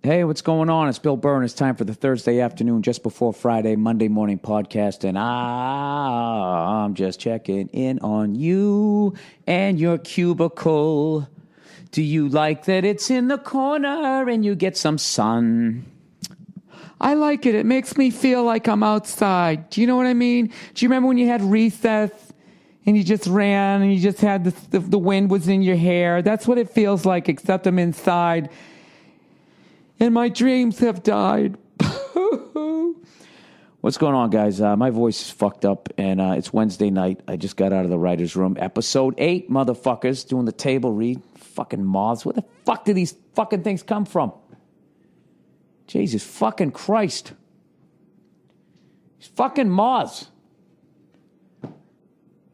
Hey, what's going on? It's Bill Burr, and it's time for the Thursday afternoon, just before Friday, Monday morning podcast. And I'm just checking in on you and your cubicle. Do you like that it's in the corner and you get some sun? I like it. It makes me feel like I'm outside. Do you know what I mean? Do you remember when you had recess and you just ran and you just had the wind was in your hair? That's what it feels like, except I'm inside. And my dreams have died. What's going on, guys? My voice is fucked up, and it's Wednesday night. I just got out of the writer's room. Episode 8, motherfuckers, doing the table read. Fucking moths. Where the fuck do these fucking things come from? Jesus fucking Christ. These fucking moths.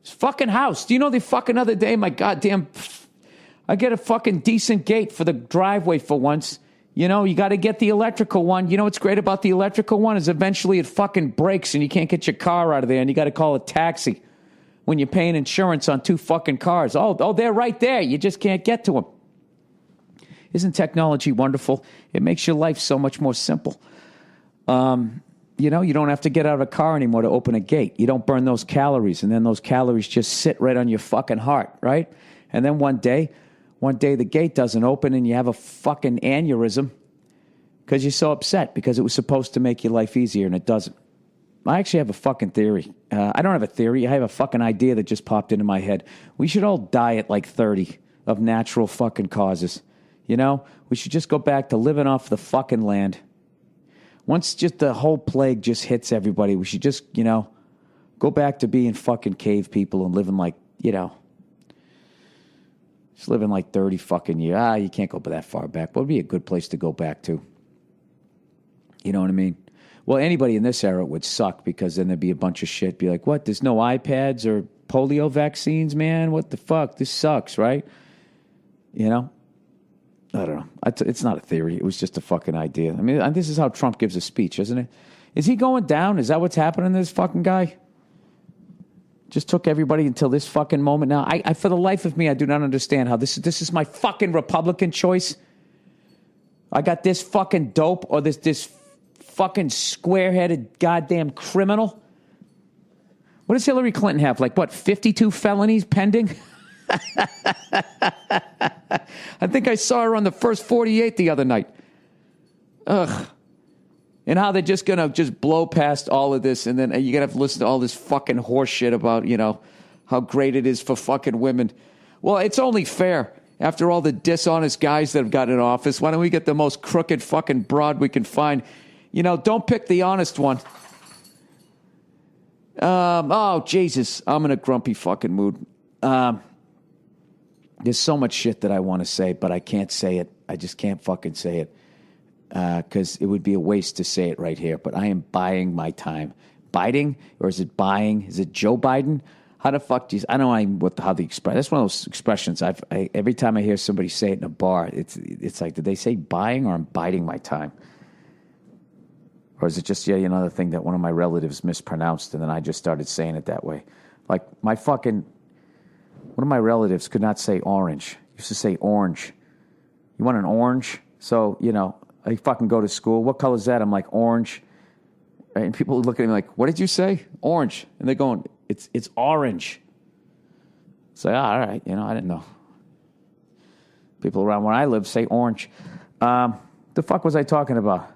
This fucking house. Do you know the fucking other day, my goddamn... I get a fucking decent gate for the driveway for once. You know, you got to get the electrical one. You know what's great about the electrical one is eventually it fucking breaks and you can't get your car out of there and you got to call a taxi when you're paying insurance on 2 fucking cars. Oh, they're right there. You just can't get to them. Isn't technology wonderful? It makes your life so much more simple. You know, you don't have to get out of a car anymore to open a gate. You don't burn those calories, and then those calories just sit right on your fucking heart, right? And then one day the gate doesn't open and you have a fucking aneurysm because you're so upset because it was supposed to make your life easier and it doesn't. I actually have a fucking theory. I don't have a theory. I have a fucking idea that just popped into my head. We should all die at like 30 of natural fucking causes. You know, we should just go back to living off the fucking land. Once just the whole plague just hits everybody, we should just, you know, go back to being fucking cave people and living like, you know, just living like 30 fucking years. You can't go that far back. What would be a good place to go back to? You know what I mean? Well, anybody in this era would suck because then there'd be a bunch of shit. Be like, what? There's no iPads or polio vaccines, man? What the fuck? This sucks, right? You know? I don't know. It's not a theory. It was just a fucking idea. I mean, this is how Trump gives a speech, isn't it? Is he going down? Is that what's happening to this fucking guy? Just took everybody until this fucking moment. Now, I for the life of me, I do not understand how this is my fucking Republican choice. I got this fucking dope or this fucking square-headed goddamn criminal. What does Hillary Clinton have? Like, what, 52 felonies pending? I think I saw her on the first 48 the other night. Ugh. And how they're just going to just blow past all of this, and then you're going to have to listen to all this fucking horse shit about, you know, how great it is for fucking women. Well, it's only fair. After all the dishonest guys that have gotten in office, why don't we get the most crooked fucking broad we can find? You know, don't pick the honest one. Oh, Jesus. I'm in a grumpy fucking mood. There's so much shit that I want to say, but I can't say it. I just can't fucking say it. Because it would be a waste to say it right here. But I am buying my time. Biting? Or is it buying? Is it Joe Biden? How the fuck do you... I don't know how the express... That's one of those expressions. Every time I hear somebody say it in a bar, it's like, did they say buying or I'm biding my time? Or is it just, another thing that one of my relatives mispronounced and then I just started saying it that way? Like, one of my relatives could not say orange. He used to say orange. You want an orange? So, I fucking go to school. What color is that? I'm like, orange. Right? And people look at me like, what did you say? Orange. And they're going, it's orange. So, all right. I didn't know. People around where I live say orange. The fuck was I talking about?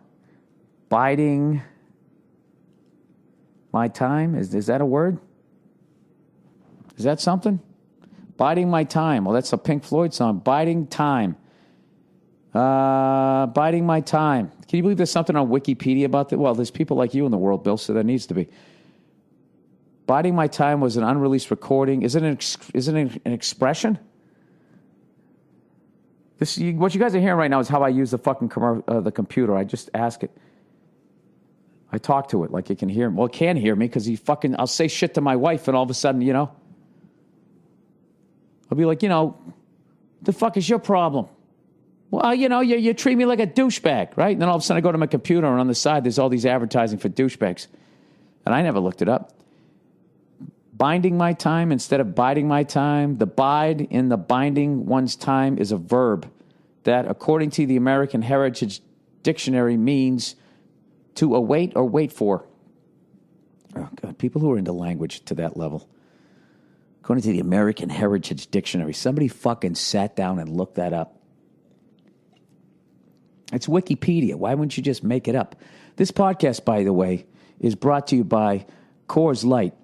Biding my time? Is that a word? Is that something? Biding my time. Well, that's a Pink Floyd song. Biding time. Biding my time. Can you believe there's something on Wikipedia about that? Well, there's people like you in the world, Bill, so there needs to be. Biding my time was an unreleased recording. Is it an expression? What you guys are hearing right now is how I use the fucking the computer. I just ask it. I talk to it like it can hear me. Well, it can hear me because I'll say shit to my wife and all of a sudden, I'll be like, the fuck is your problem? Well, you treat me like a douchebag, right? And then all of a sudden I go to my computer and on the side there's all these advertising for douchebags. And I never looked it up. Binding my time instead of biding my time. The bide in the binding one's time is a verb that, according to the American Heritage dictionary means to await or wait for. Oh, God, people who are into language to that level. According to the American Heritage Dictionary, somebody fucking sat down and looked that up. It's Wikipedia. Why wouldn't you just make it up? This podcast, by the way, is brought to you by Coors Light.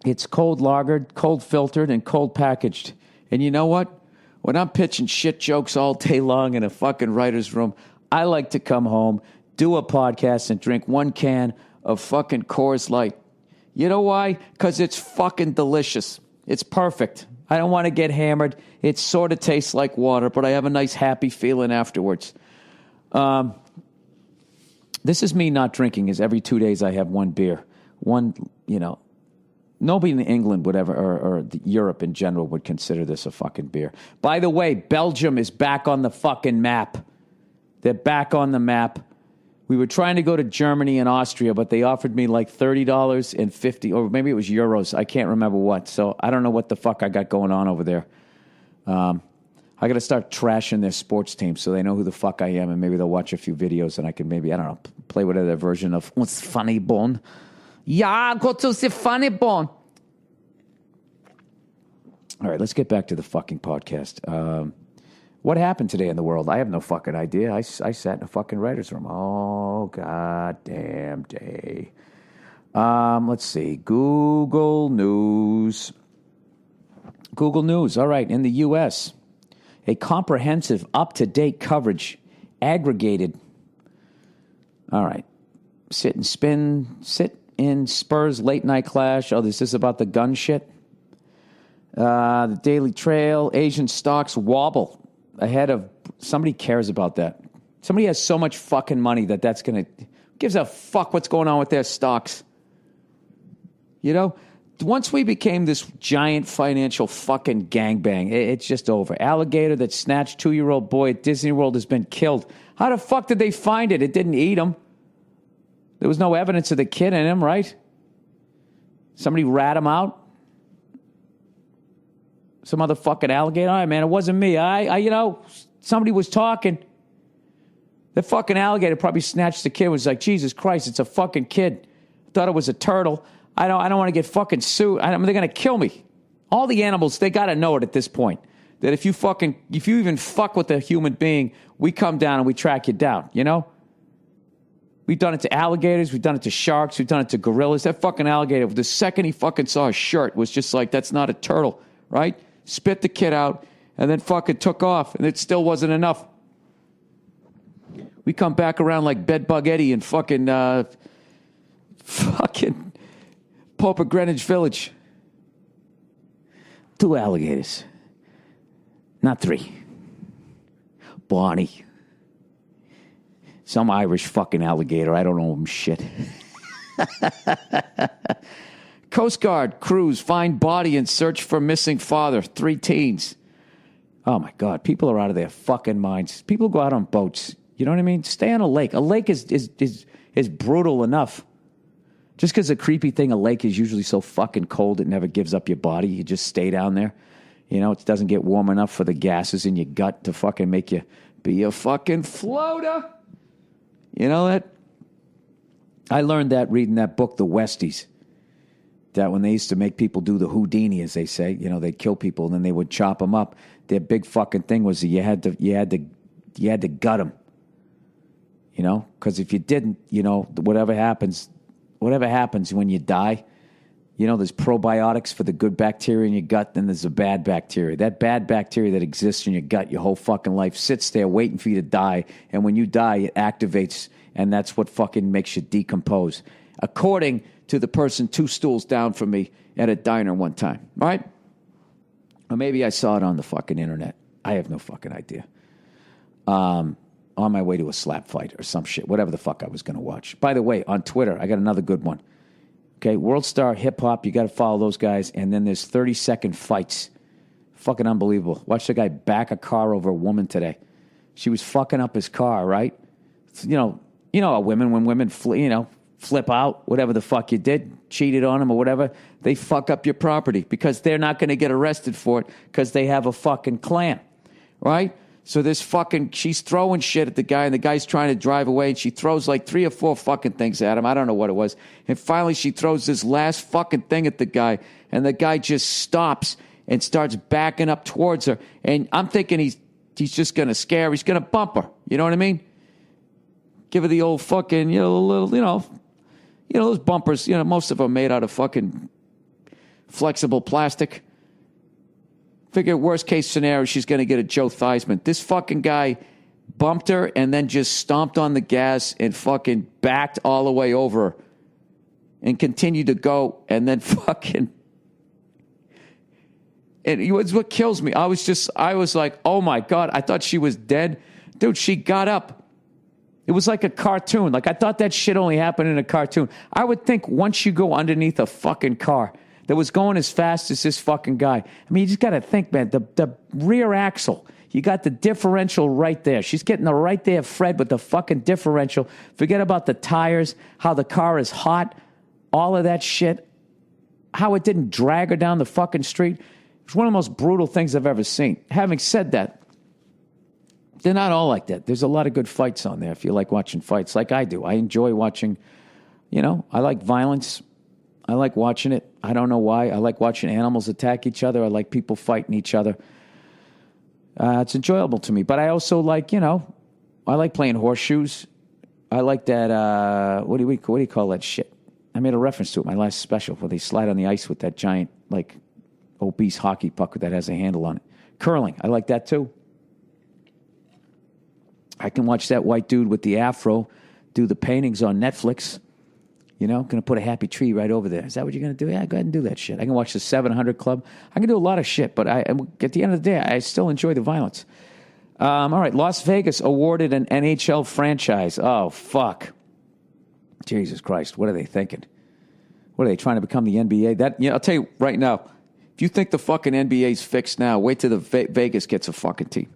It's cold lagered, cold filtered, and cold packaged. And you know what? When I'm pitching shit jokes all day long in a fucking writer's room, I like to come home, do a podcast, and drink one can of fucking Coors Light. You know why? Because it's fucking delicious. It's perfect. I don't want to get hammered. It sort of tastes like water, but I have a nice happy feeling afterwards. This is me not drinking, is every 2 days I have one beer. One, nobody in England would ever, or Europe in general would consider this a fucking beer. By the way, Belgium is back on the fucking map. They're back on the map. We were trying to go to Germany and Austria, but they offered me like $30 and 50, or maybe it was euros. I can't remember what. So I don't know what the fuck I got going on over there. I got to start trashing their sports team so they know who the fuck I am, and maybe they'll watch a few videos and I can maybe, I don't know, play with their version of what's funny bone. Yeah, go to the funny bone. All right, let's get back to the fucking podcast. What happened today in the world? I have no fucking idea. I sat in a fucking writer's room. Oh, goddamn day. Let's see. Google News. Google News. All right. In the U.S., a comprehensive, up-to-date coverage aggregated. All right. Sit in Spurs late-night clash. Oh, this is about the gun shit. The Daily Trail. Asian stocks wobble. Ahead of somebody cares about that. Somebody has so much fucking money that's going to gives a fuck what's going on with their stocks. Once we became this giant financial fucking gangbang, it's just over. Alligator that snatched 2-year-old boy at Disney World has been killed. How the fuck did they find it? It didn't eat him. There was no evidence of the kid in him, right? Somebody rat him out. Some other fucking alligator. All right, man, it wasn't me. Somebody was talking. The fucking alligator probably snatched the kid. Was like, Jesus Christ, it's a fucking kid. Thought it was a turtle. I don't want to get fucking sued. They're going to kill me. All the animals, they got to know it at this point. That if you even fuck with a human being, we come down and we track you down, We've done it to alligators. We've done it to sharks. We've done it to gorillas. That fucking alligator, the second he fucking saw a shirt, was just like, that's not a turtle, right? Spit the kid out, and then fucking took off, and it still wasn't enough. We come back around like Bedbug Eddie in fucking Pope of Greenwich Village. 2 alligators. Not 3. Barney. Some Irish fucking alligator. I don't know him shit. Coast Guard crews find body and search for missing father. 3 teens. Oh, my God. People are out of their fucking minds. People go out on boats. You know what I mean? Stay on a lake. A lake is brutal enough. Just because a creepy thing, a lake is usually so fucking cold it never gives up your body. You just stay down there. It doesn't get warm enough for the gases in your gut to fucking make you be a fucking floater. You know that? I learned that reading that book, The Westies. That when they used to make people do the Houdini, as they say, they'd kill people and then they would chop them up. Their big fucking thing was that you had to gut them. Because if you didn't, whatever happens when you die, there's probiotics for the good bacteria in your gut, then there's the bad bacteria. That bad bacteria that exists in your gut your whole fucking life sits there waiting for you to die, and when you die, it activates, and that's what fucking makes you decompose. According to the person 2 stools down from me at a diner one time, all right? Or maybe I saw it on the fucking internet. I have no fucking idea. On my way to a slap fight or some shit, whatever the fuck I was going to watch. By the way, on Twitter, I got another good one. Okay, World Star Hip Hop, you got to follow those guys. And then there's 30-second fights. Fucking unbelievable. Watch the guy back a car over a woman today. She was fucking up his car, right? When women flip out, whatever the fuck you did, cheated on them or whatever, they fuck up your property because they're not going to get arrested for it because they have a fucking clan, right? So she's throwing shit at the guy, and the guy's trying to drive away, and she throws like 3 or 4 fucking things at him. I don't know what it was. And finally she throws this last fucking thing at the guy, and the guy just stops and starts backing up towards her. And I'm thinking he's just going to scare her. He's going to bump her. You know what I mean? Give her the old fucking, little, those bumpers, most of them are made out of fucking flexible plastic. Figure worst case scenario, she's going to get a Joe Theismann. This fucking guy bumped her and then just stomped on the gas and fucking backed all the way over her and continued to go, and then fucking... And it was what kills me. I was like, oh my God, I thought she was dead. Dude, she got up. It was like a cartoon. Like, I thought that shit only happened in a cartoon. I would think once you go underneath a fucking car that was going as fast as this fucking guy. I mean, you just got to think, man, the rear axle, you got the differential right there. She's getting the right there, Fred, with the fucking differential. Forget about the tires, how the car is hot, all of that shit, how it didn't drag her down the fucking street. It's one of the most brutal things I've ever seen. Having said that, they're not all like that. There's a lot of good fights on there if you like watching fights like I do. I enjoy watching, I like violence. I like watching it. I don't know why. I like watching animals attack each other. I like people fighting each other. It's enjoyable to me. But I also like, I like playing horseshoes. I like that, what do you call that shit? I made a reference to it in my last special where they slide on the ice with that giant, like, obese hockey puck that has a handle on it. Curling. I like that too. I can watch that white dude with the afro do the paintings on Netflix. Going to put a happy tree right over there. Is that what you're going to do? Yeah, go ahead and do that shit. I can watch the 700 Club. I can do a lot of shit, but at the end of the day, I still enjoy the violence. All right, Las Vegas awarded an NHL franchise. Oh, fuck. Jesus Christ, what are they thinking? What are they, trying to become the NBA? I'll tell you right now, if you think the fucking NBA's fixed now, wait till the Vegas gets a fucking team.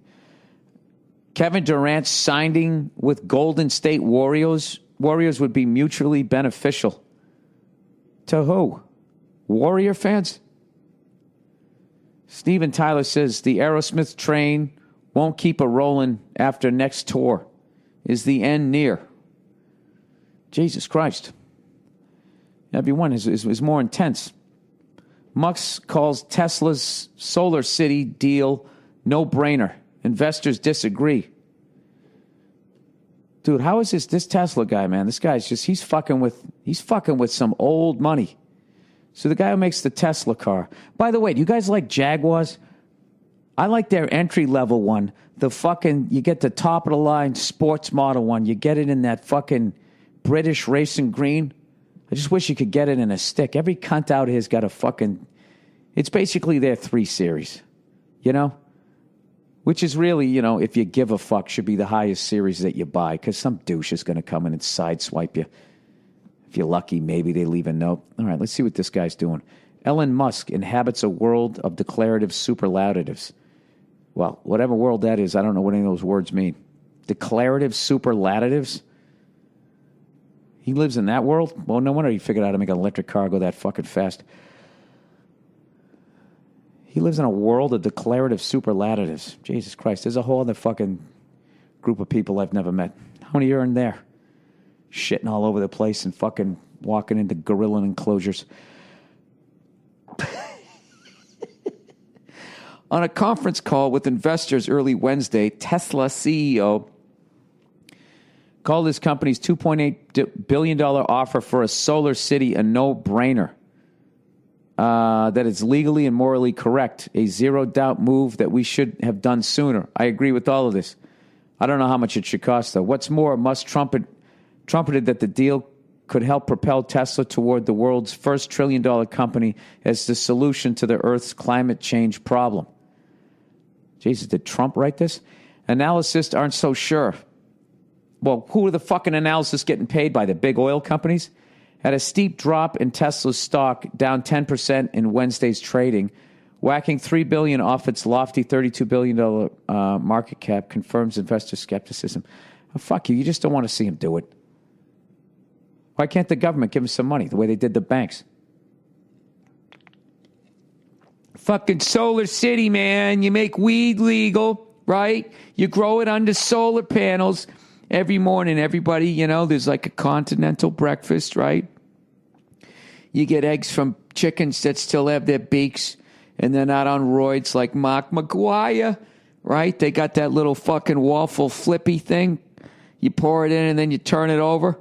Kevin Durant signing with Golden State Warriors would be mutually beneficial. To who? Warrior fans? Steven Tyler says the Aerosmith train won't keep a rolling after next tour. Is the end near? Jesus Christ. Everyone is more intense. Moths calls Tesla's Solar City deal no-brainer. Investors disagree. Dude, how is this Tesla guy, man? This guy's he's fucking with some old money. So the guy who makes the Tesla car. By the way, do you guys like Jaguars? I like their entry-level one. You get the top-of-the-line sports model one. You get it in that fucking British racing green. I just wish you could get it in a stick. Every cunt out here's got a fucking... It's basically their 3 Series, Which is really, if you give a fuck, should be the highest series that you buy, because some douche is going to come in and sideswipe you. If you're lucky, maybe they leave a note. All right, let's see what this guy's doing. Elon Musk inhabits a world of declarative superlatives. Well, whatever world that is, I don't know what any of those words mean. Declarative superlatives? He lives in that world? Well, no wonder he figured out how to make an electric car go that fucking fast. He lives in a world of declarative superlatives. Jesus Christ, there's a whole other fucking group of people I've never met. How many are in there? Shitting all over the place and fucking walking into gorilla enclosures. On a conference call with investors early Wednesday, Tesla CEO called his company's $2.8 billion offer for a solar city a no-brainer. That it's legally and morally correct, a zero-doubt move that we should have done sooner. I agree with all of this. I don't know how much it should cost, though. What's more, Musk trumpeted that the deal could help propel Tesla toward the world's first trillion-dollar company as the solution to the Earth's climate change problem. Jesus, did Trump write this? Analysts aren't so sure. Well, who are the fucking analysts getting paid by? The big oil companies? Had a steep drop in Tesla's stock, down 10% in Wednesday's trading, whacking $3 billion off its lofty $32 billion market cap, confirms investor skepticism. Oh, fuck you. You just don't want to see him do it. Why can't the government give him some money the way they did the banks? Fucking Solar City, man. You make weed legal. right? You grow it under solar panels. Every morning, everybody, there's like a continental breakfast, right? You get eggs from chickens that still have their beaks and they're not on roids like Mark McGuire, right? They got that little fucking waffle flippy thing. You pour it in and then you turn it over,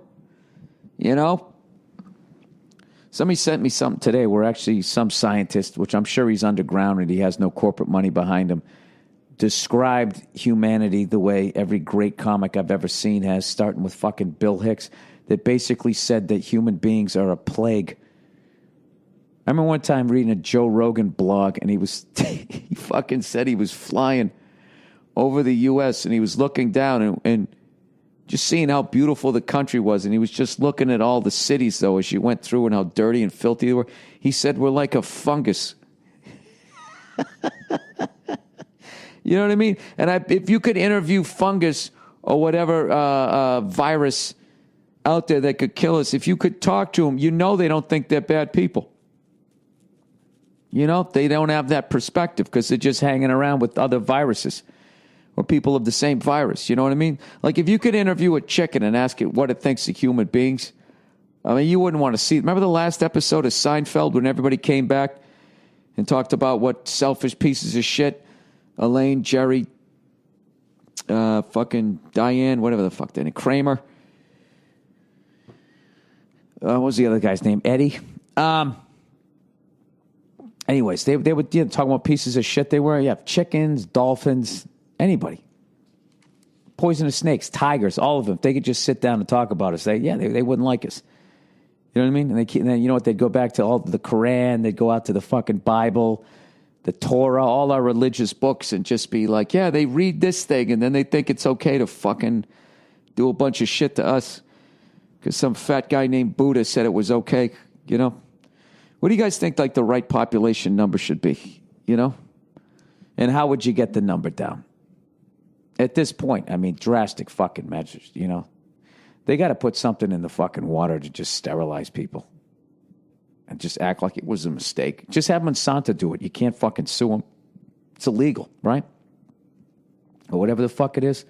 Somebody sent me something today where actually some scientist, which I'm sure he's underground and he has no corporate money behind him, described humanity the way every great comic I've ever seen has, starting with fucking Bill Hicks, that basically said that human beings are a plague. I remember one time reading a Joe Rogan blog, and he fucking said he was flying over the U.S., and he was looking down and just seeing how beautiful the country was, and he was just looking at all the cities, though, as you went through and how dirty and filthy they were. He said, we're like a fungus. You know what I mean? And if you could interview fungus or whatever virus out there that could kill us, if you could talk to them, they don't think they're bad people. They don't have that perspective because they're just hanging around with other viruses or people of the same virus. You know what I mean? Like if you could interview a chicken and ask it what it thinks of human beings, I mean, you wouldn't want to see it. Remember the last episode of Seinfeld when everybody came back and talked about what selfish pieces of shit Elaine, Jerry, fucking Diane, whatever the fuck, then Kramer. What was the other guy's name? Eddie. Anyways, they were talking about pieces of shit they were. You have chickens, dolphins, anybody. Poisonous snakes, tigers, all of them. If they could just sit down and talk about us, they wouldn't like us. You know what I mean? And then, you know what? They'd go back to all the Quran. They'd go out to the fucking Bible, the Torah, all our religious books, and just be like, yeah, they read this thing, and then they think it's okay to fucking do a bunch of shit to us because some fat guy named Buddha said it was okay, What do you guys think, like, the right population number should be, And how would you get the number down? At this point, I mean, drastic fucking measures, They got to put something in the fucking water to just sterilize people. And just act like it was a mistake. Just have Monsanto do it. You can't fucking sue them. It's illegal, right? Or whatever the fuck it is.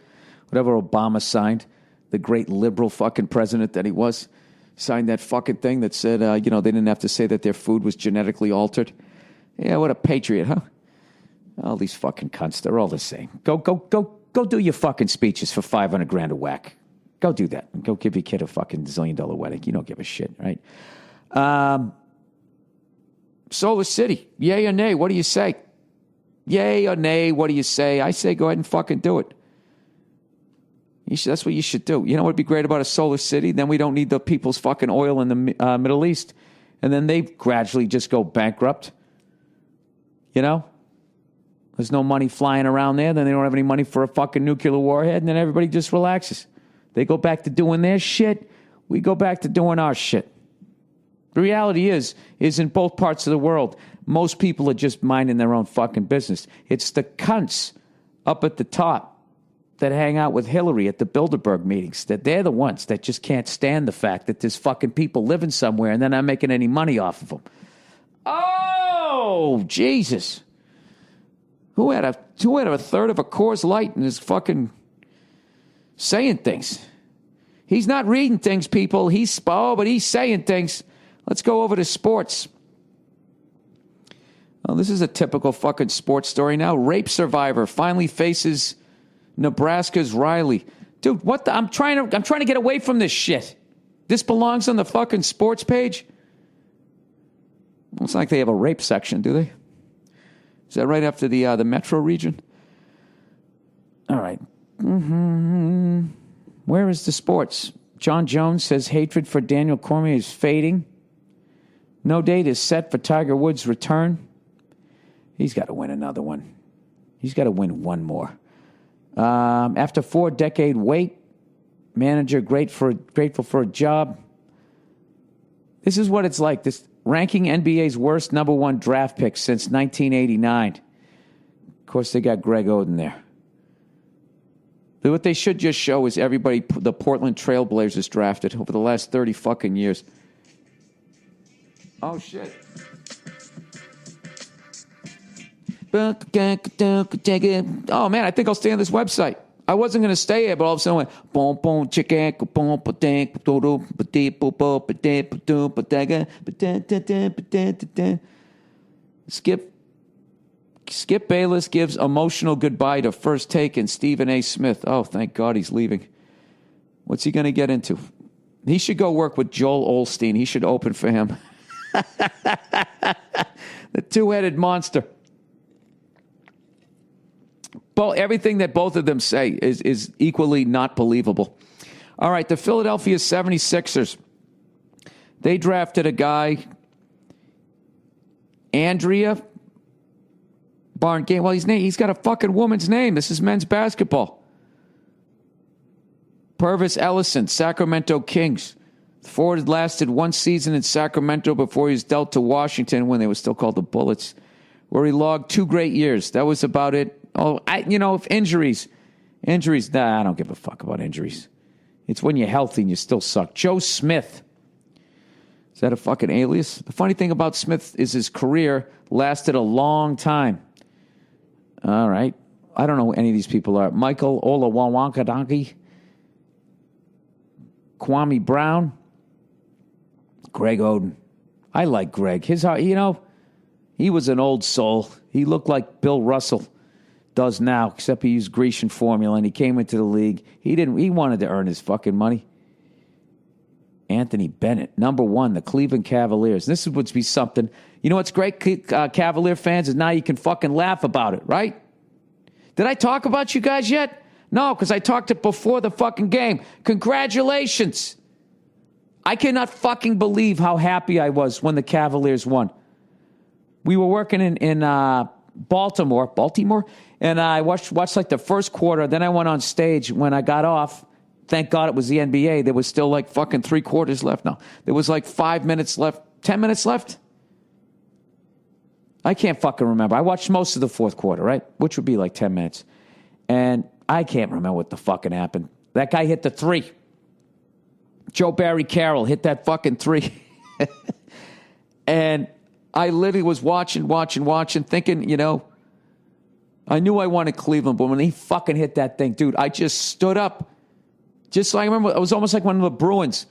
Whatever Obama signed, the great liberal fucking president that he was, signed that fucking thing that said, they didn't have to say that their food was genetically altered. Yeah, what a patriot, huh? All these fucking cunts, they're all the same. Go do your fucking speeches for $500,000 a whack. Go do that. And go give your kid a fucking $1 zillion wedding. You don't give a shit, right? Solar City, yay or nay, what do you say? Yay or nay, what do you say? I say go ahead and fucking do it. That's what you should do. You know what would be great about a solar city? Then we don't need the people's fucking oil in the Middle East. And then they gradually just go bankrupt. There's no money flying around there. Then they don't have any money for a fucking nuclear warhead. And then everybody just relaxes. They go back to doing their shit. We go back to doing our shit. The reality is in both parts of the world, most people are just minding their own fucking business. It's the cunts up at the top that hang out with Hillary at the Bilderberg meetings, that they're the ones that just can't stand the fact that there's fucking people living somewhere and they're not making any money off of them. Oh, Jesus. Who had a third of a Coors Light and is fucking saying things? He's not reading things, people. But he's saying things. Let's go over to sports. Oh, this is a typical fucking sports story now. Rape survivor finally faces Nebraska's Riley. Dude, what the? I'm trying to get away from this shit. This belongs on the fucking sports page? It's like they have a rape section, do they? Is that right after the metro region? All right. Mm-hmm. Where is the sports? John Jones says hatred for Daniel Cormier is fading. No date is set for Tiger Woods' return. He's got to win another one. He's got to win one more. After 4-decade wait, manager grateful for a job. This is what it's like. This ranking NBA's worst number one draft pick since 1989. Of course, they got Greg Oden there. But what they should just show is everybody the Portland Trailblazers drafted over the last 30 fucking years. Oh, shit. Oh, man, I think I'll stay on this website. I wasn't going to stay here, but all of a sudden I went, boom, boom, chicken, boom, Skip Bayless gives emotional goodbye to First Take and Stephen A. Smith. Oh, thank God he's leaving. What's he going to get into? He should go work with Joel Osteen. He should open for him. The two-headed monster. Everything that both of them say is equally not believable. All right, the Philadelphia 76ers. They drafted a guy, Andrea Barngame. Well, he's got a fucking woman's name. This is men's basketball. Purvis Ellison, Sacramento Kings. The forward lasted one season in Sacramento before he was dealt to Washington when they were still called the Bullets, where he logged 2 great years. That was about it. Oh, if injuries, I don't give a fuck about injuries. It's when you're healthy and you still suck. Joe Smith. Is that a fucking alias? The funny thing about Smith is his career lasted a long time. All right. I don't know who any of these people are. Michael Olawawankadonki. Kwame Brown. Greg Oden. I like Greg. He was an old soul. He looked like Bill Russell does now, except he used Grecian formula, and he came into the league. He wanted to earn his fucking money. Anthony Bennett, number 1, the Cleveland Cavaliers. This would be something. You know what's great, Cavalier fans, is now you can fucking laugh about it, right? Did I talk about you guys yet? No, because I talked it before the fucking game. Congratulations. I cannot fucking believe how happy I was when the Cavaliers won. We were working in Baltimore, and I watched like the first quarter. Then I went on stage. When I got off, thank God it was the NBA. There was still like fucking 3 quarters left. No, there was like 5 minutes left, 10 minutes left. I can't fucking remember. I watched most of the fourth quarter, right? Which would be like 10 minutes. And I can't remember what the fucking happened. That guy hit the 3. Joe Barry Carroll hit that fucking 3. And I literally was watching, thinking, I knew I wanted Cleveland, but when he fucking hit that thing, dude, I just stood up. Just like I remember, it was almost like when the Bruins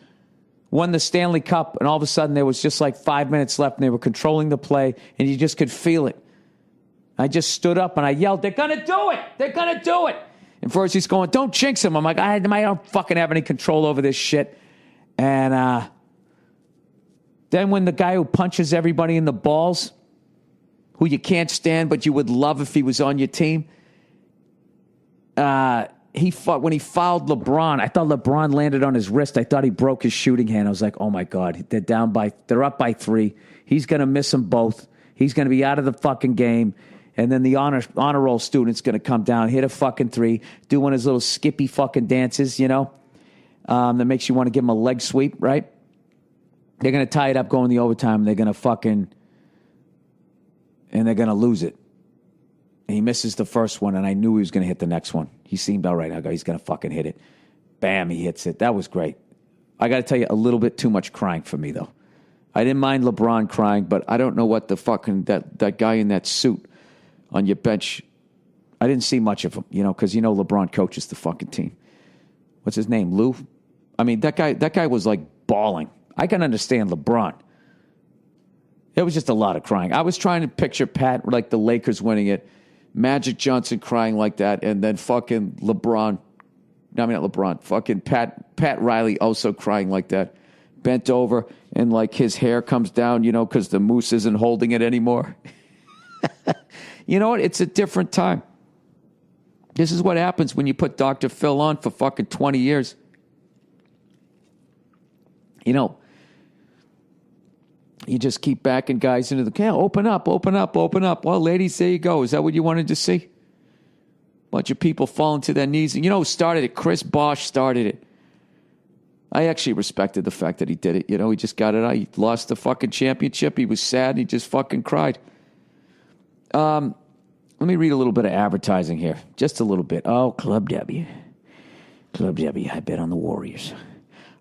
won the Stanley Cup, and all of a sudden there was just like 5 minutes left, and they were controlling the play, and you just could feel it. I just stood up, and I yelled, "They're going to do it! They're going to do it!" And first he's going, "Don't jinx him." I'm like, I don't fucking have any control over this shit. And then when the guy who punches everybody in the balls, who you can't stand but you would love if he was on your team, when he fouled LeBron, I thought LeBron landed on his wrist. I thought he broke his shooting hand. I was like, oh my God, they're up by 3. He's going to miss them both. He's going to be out of the fucking game. And then the honor roll student's going to come down, hit a fucking 3, do one of his little skippy fucking dances, that makes you want to give him a leg sweep, right? They're going to tie it up going the overtime. They're going to lose it. And he misses the first one, and I knew he was going to hit the next one. He seemed all right. I go, he's going to fucking hit it. Bam, he hits it. That was great. I got to tell you, a little bit too much crying for me, though. I didn't mind LeBron crying, but I don't know what the fucking, that guy in that suit on your bench, I didn't see much of him, because LeBron coaches the fucking team. What's his name, Lou? I mean, that guy was like bawling. I can understand LeBron. It was just a lot of crying. I was trying to picture Pat, like the Lakers winning it, Magic Johnson crying like that, and then fucking LeBron. No, I mean, not LeBron. Fucking Pat Riley also crying like that. Bent over, and like his hair comes down, because the moose isn't holding it anymore. You know what? It's a different time. This is what happens when you put Dr. Phil on for fucking 20 years. You just keep backing guys into the can. Open up. Well, ladies, there you go. Is that what you wanted to see? Bunch of people falling to their knees. And who started it? Chris Bosh started it. I actually respected the fact that he did it. He just got it out. He lost the fucking championship. He was sad, and he just fucking cried. Let me read a little bit of advertising here. Just a little bit. Oh, Club W. I bet on the Warriors.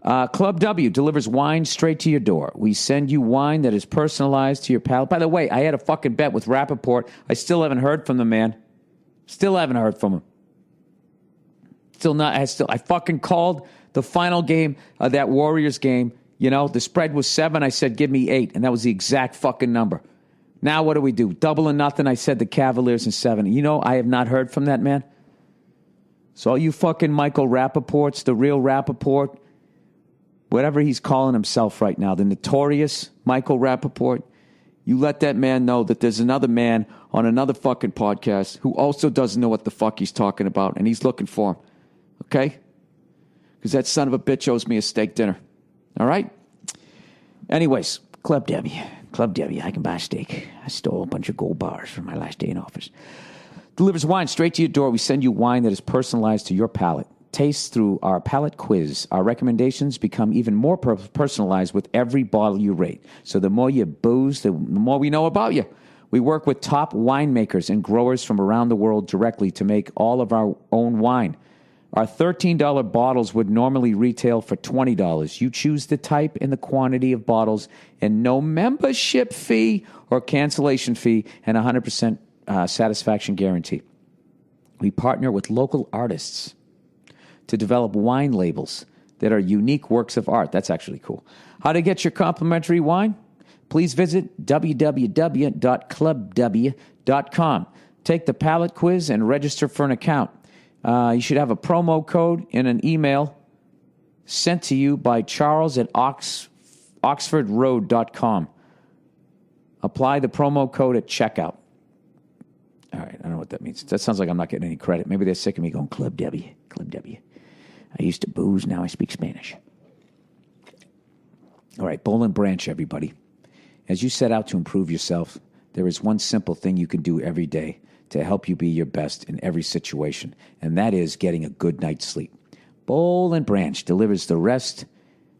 Club W delivers wine straight to your door. We send you wine that is personalized to your palate. By the way, I had a fucking bet with Rappaport. I still haven't heard from the man. Still haven't heard from him. I fucking called the final game of that Warriors game. You know, the spread was 7. I said, give me 8. And that was the exact fucking number. Now what do we do? Double or nothing. I said the Cavaliers in 7. You know, I have not heard from that man. So all you fucking Michael Rappaports, the real Rappaport, whatever he's calling himself right now, the notorious Michael Rappaport, you let that man know that there's another man on another fucking podcast who also doesn't know what the fuck he's talking about, and he's looking for him. Okay? Because that son of a bitch owes me a steak dinner. All right? Anyways, Club W. Club W, I can buy a steak. I stole a bunch of gold bars from my last day in office. Delivers wine straight to your door. We send you wine that is personalized to your palate. Taste through our palate quiz. Our recommendations become even more personalized with every bottle you rate. So the more you booze, the more we know about you. We work with top winemakers and growers from around the world directly to make all of our own wine. Our $13 bottles would normally retail for $20. You choose the type and the quantity of bottles, and no membership fee or cancellation fee, and 100% satisfaction guarantee. We partner with local artists to develop wine labels that are unique works of art. That's actually cool. How to get your complimentary wine? Please visit www.clubw.com. Take the palate quiz and register for an account. You should have a promo code in an email sent to you by Charles at oxfordroad.com. Apply the promo code at checkout. All right, I don't know what that means. That sounds like I'm not getting any credit. Maybe they're sick of me going, Club W, Club W. I used to booze, now I speak Spanish. All right, Boll and Branch, everybody. As you set out to improve yourself, there is one simple thing you can do every day to help you be your best in every situation, and that is getting a good night's sleep. Boll and Branch delivers the rest.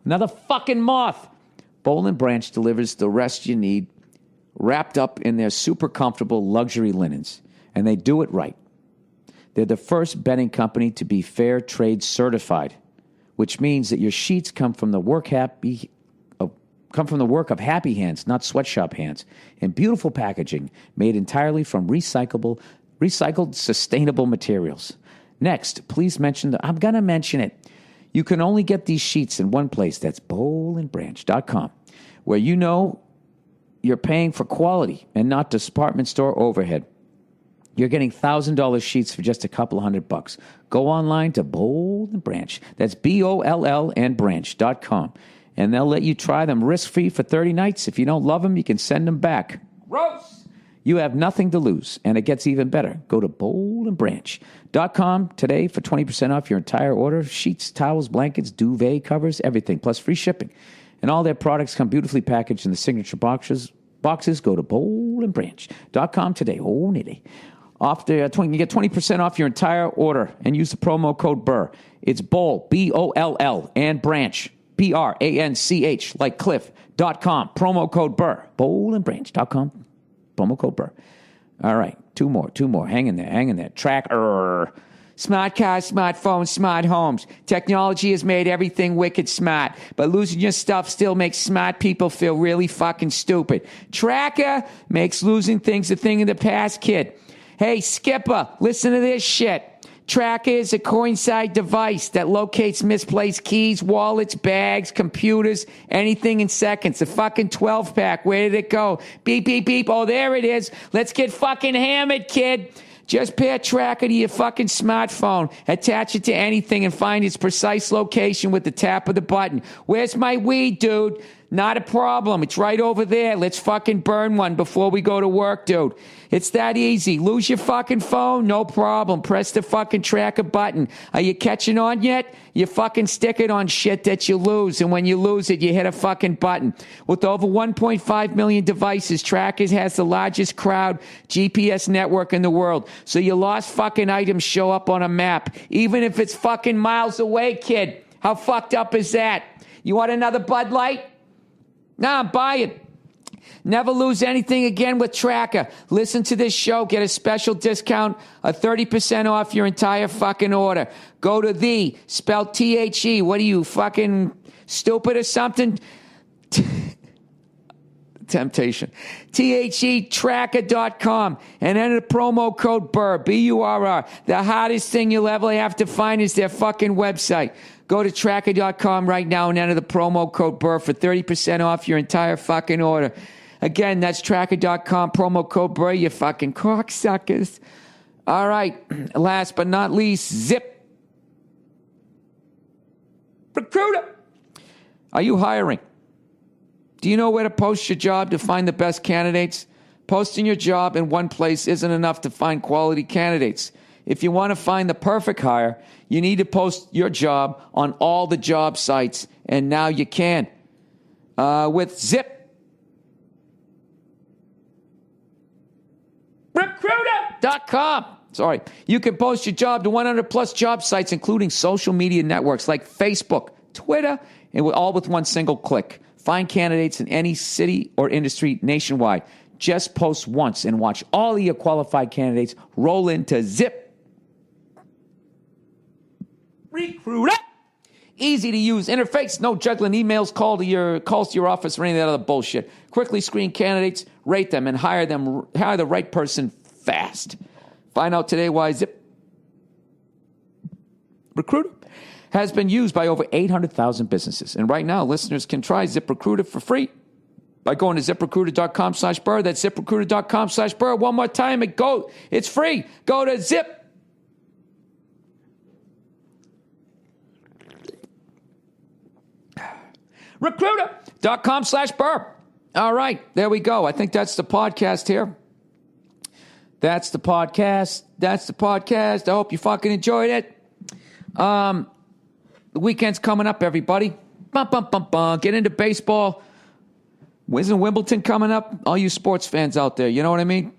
Another fucking moth. Boll and Branch delivers the rest you need, wrapped up in their super comfortable luxury linens, and they do it right. They're the first bedding company to be fair trade certified, which means that your sheets come from the work of happy hands, not sweatshop hands, and beautiful packaging made entirely from recycled sustainable materials. Next, please mention I'm going to mention it. You can only get these sheets in one place. That's bollandbranch.com, where you know you're paying for quality and not department store overhead. You're getting $1,000 sheets for just a couple of $100. Go online to Boll and Branch. That's BOLL and branch.com. And they'll let you try them risk-free for 30 nights. If you don't love them, you can send them back. Gross! You have nothing to lose, and it gets even better. Go to bollandbranch.com today for 20% off your entire order. Sheets, towels, blankets, duvet covers, everything, plus free shipping. And all their products come beautifully packaged in the signature boxes. Go to bollandbranch.com today. Oh, nitty. You get 20% off your entire order and use the promo code Burr. It's Boll, B-O-L-L, and Branch, B-R-A-N-C-H, like Cliff.com. Promo code Burr. Bollandbranch.com. Promo code Burr. All right, two more. Hang in there. Tracker. Smart cars, smartphones, smart homes. Technology has made everything wicked smart, but losing your stuff still makes smart people feel really fucking stupid. Tracker makes losing things a thing of the past, kid. Hey, Skipper, listen to this shit. Tracker is a coincide device that locates misplaced keys, wallets, bags, computers, anything in seconds. A fucking 12-pack. Where did it go? Beep, beep, beep. Oh, there it is. Let's get fucking hammered, kid. Just pair Tracker to your fucking smartphone, attach it to anything, and find its precise location with the tap of the button. Where's my weed, dude? Not a problem. It's right over there. Let's fucking burn one before we go to work, dude. It's that easy. Lose your fucking phone? No problem. Press the fucking Tracker button. Are you catching on yet? You fucking stick it on shit that you lose, and when you lose it, you hit a fucking button. With over 1.5 million devices, Tracker has the largest crowd GPS network in the world. So your lost fucking items show up on a map, even if it's fucking miles away, kid. How fucked up is that? You want another Bud Light? Nah, buy it. Never lose anything again with Tracker. Listen to this show. Get a special discount of 30% off your entire fucking order. Go to spelled T-H-E. What are you, fucking Stupid or something? Temptation. THEtracker.com and enter the promo code Burr, B-U-R-R. The hardest thing you'll ever have to find is their fucking website. Go to tracker.com right now and enter the promo code Burr for 30% off your entire fucking order. Again, that's tracker.com, promo code Burr, you fucking cocksuckers. All right, last but not least, Zip Recruiter. Are you hiring? Do you know where to post your job to find the best candidates? Posting your job in one place isn't enough to find quality candidates. If you want to find the perfect hire, you need to post your job on all the job sites, and now you can. With Zip Recruiter.com. Sorry. You can post your job to 100 plus job sites, including social media networks like Facebook, Twitter, and all with one single click. Find candidates in any city or industry nationwide. Just post once and watch all of your qualified candidates roll into Zip Recruiter. Easy to use interface. No juggling emails, calls to your office, or any of that other bullshit. Quickly screen candidates, rate them, and hire the right person fast. Find out today why Zip Recruiter has been used by over 800,000 businesses. And right now, listeners can try ZipRecruiter for free by going to ZipRecruiter.com/Burr. That's ZipRecruiter.com/Burr. One more time, it's free. Go to ZipRecruiter.com/Burr. All right, there we go. I think that's the podcast here. That's the podcast. I hope you fucking enjoyed it. The weekend's coming up, everybody. Get into baseball. Isn't Wimbledon coming up? All you sports fans out there, you know what I mean?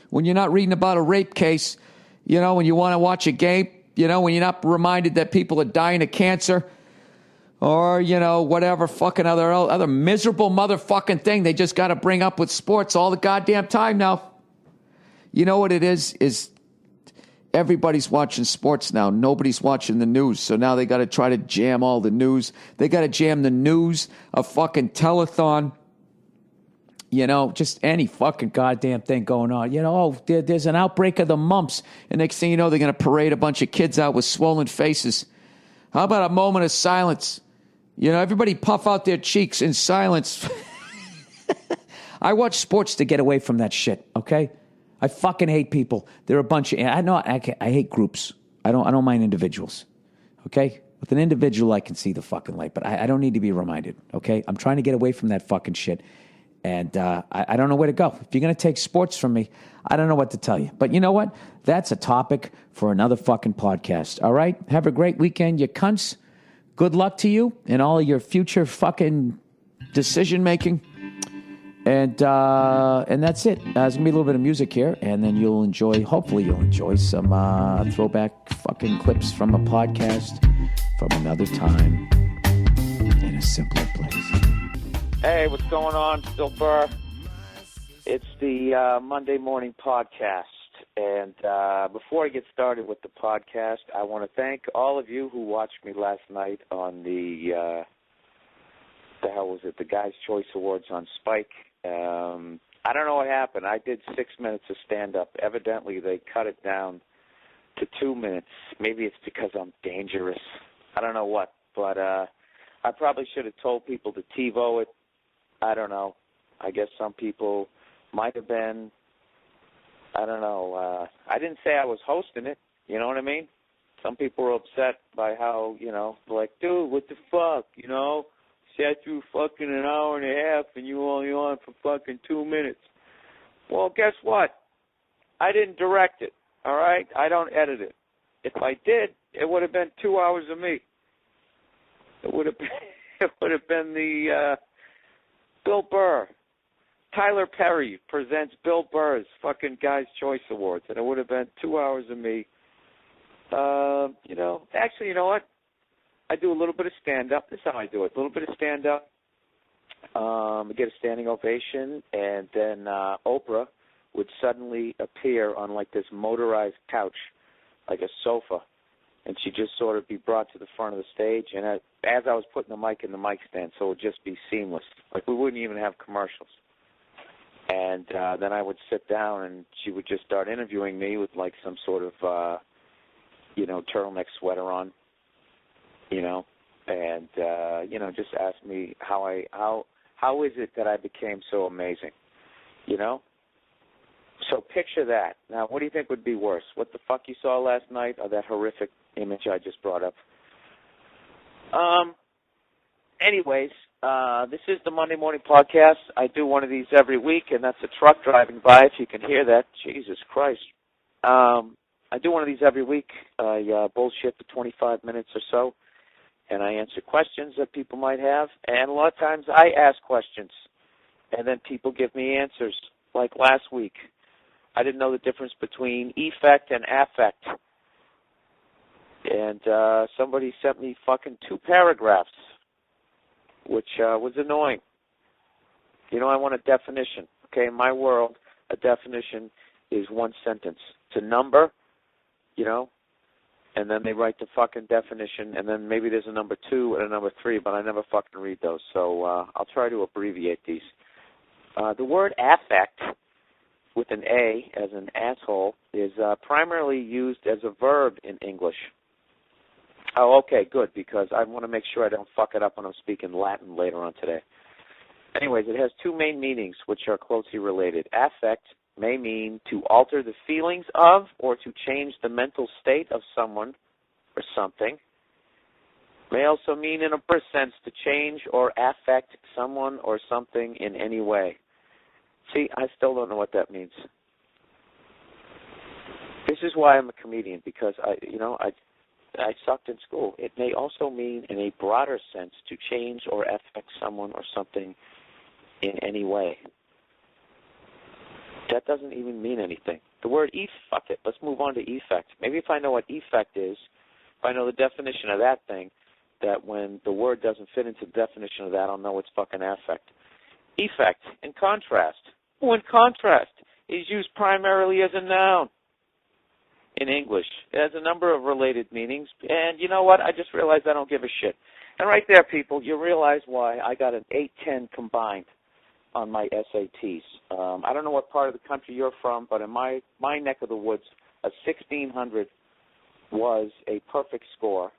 When you're not reading about a rape case, you know, when you want to watch a game, you know, when you're not reminded that people are dying of cancer, or, you know, whatever fucking other miserable motherfucking thing they just got to bring up with sports all the goddamn time now. You know what it is everybody's watching sports now. Nobody's watching the news. So now they got to try to jam all the news. They got to jam the news, a fucking telethon, you know, just any fucking goddamn thing going on. You know, there's an outbreak of the mumps. And next thing you know, they're going to parade a bunch of kids out with swollen faces. How about a moment of silence? You know, everybody puff out their cheeks in silence. I watch sports to get away from that shit, okay? I fucking hate people. They're a bunch of... I hate groups. I don't mind individuals, okay? With an individual, I can see the fucking light, but I don't need to be reminded, okay? I'm trying to get away from that fucking shit, and I don't know where to go. If you're going to take sports from me, I don't know what to tell you. But you know what? That's a topic for another fucking podcast, all right? Have a great weekend, you cunts. Good luck to you in all of your future fucking decision-making. And that's it. There's going to be a little bit of music here, and then hopefully you'll enjoy some throwback fucking clips from a podcast from another time in a simpler place. Hey, what's going on? Bill Burr. It's the Monday morning podcast. And before I get started with the podcast, I want to thank all of you who watched me last night on the Guys' Choice Awards on Spike. I don't know what happened. I did 6 minutes of stand-up. Evidently, they cut it down to 2 minutes. Maybe it's because I'm dangerous. I don't know what. But I probably should have told people to TiVo it. I don't know. I guess some people might have been. I don't know. I didn't say I was hosting it. You know what I mean? Some people were upset by how, you know, like, dude, what the fuck, you know? Sat through fucking an hour and a half and you only on for fucking 2 minutes. Well, guess what? I didn't direct it, all right? I don't edit it. If I did, it would have been 2 hours of me. It would have been the Bill Burr. Tyler Perry presents Bill Burr's fucking Guys' Choice Awards, and it would have been 2 hours of me. You know, actually, you know what? I do a little bit of stand-up. This is how I do it. A little bit of stand-up. I get a standing ovation, and then Oprah would suddenly appear on, like, this motorized couch, like a sofa, and she'd just sort of be brought to the front of the stage, and as I was putting the mic in the mic stand, so it would just be seamless. Like, we wouldn't even have commercials. And then I would sit down, and she would just start interviewing me with, like, some sort of, turtleneck sweater on, and, just ask me how is it that I became so amazing, So picture that. Now, what do you think would be worse? What the fuck you saw last night, or that horrific image I just brought up? Anyways, this is the Monday Morning Podcast. I do one of these every week, and that's a truck driving by, if you can hear that. Jesus Christ. I do one of these every week. I bullshit for 25 minutes or so, and I answer questions that people might have. And a lot of times I ask questions, and then people give me answers. Like last week, I didn't know the difference between effect and affect. And somebody sent me fucking 2 paragraphs, which was annoying. I want a definition. Okay, in my world, a definition is one sentence. It's a number, and then they write the fucking definition, and then maybe there's a number 2 and a number 3, but I never fucking read those, so I'll try to abbreviate these. The word affect, with an A as an asshole, is primarily used as a verb in English. Oh, okay, good, because I want to make sure I don't fuck it up when I'm speaking Latin later on today. Anyways, it has 2 main meanings, which are closely related. Affect may mean to alter the feelings of or to change the mental state of someone or something. May also mean, in a broader sense, to change or affect someone or something in any way. See, I still don't know what that means. This is why I'm a comedian, because I sucked in school. It may also mean, in a broader sense, to change or affect someone or something in any way. That doesn't even mean anything. The word fuck it. Let's move on to effect. Maybe if I know what effect is, if I know the definition of that thing, that when the word doesn't fit into the definition of that, I'll know it's fucking affect. Effect, in contrast. In contrast is used primarily as a noun in English. It has a number of related meanings, and you know what? I just realized I don't give a shit. And right there, people, you realize why I got an 810 combined on my SATs. I don't know what part of the country you're from, but in my neck of the woods, a 1600 was a perfect score,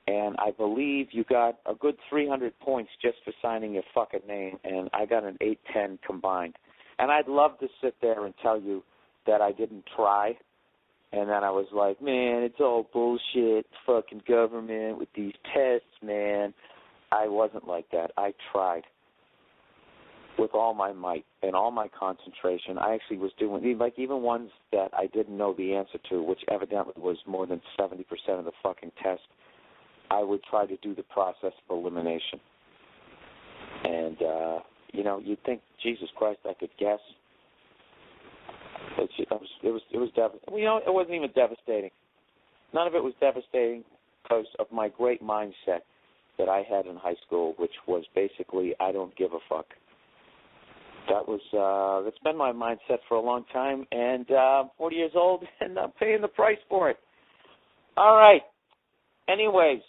and I believe you got a good 300 points just for signing your fucking name, and I got an 810 combined. And I'd love to sit there and tell you that I didn't try, and then I was like, man, it's all bullshit, fucking government with these tests, man. I wasn't like that. I tried with all my might and all my concentration. I actually was doing, like, even ones that I didn't know the answer to, which evidently was more than 70% of the fucking test, I would try to do the process of elimination. And, you'd think, Jesus Christ, I could guess. It was devastating. It wasn't even devastating. None of it was devastating because of my great mindset that I had in high school, which was basically, I don't give a fuck. That's been my mindset for a long time, and I'm 40 years old, and I'm paying the price for it. All right. Anyways,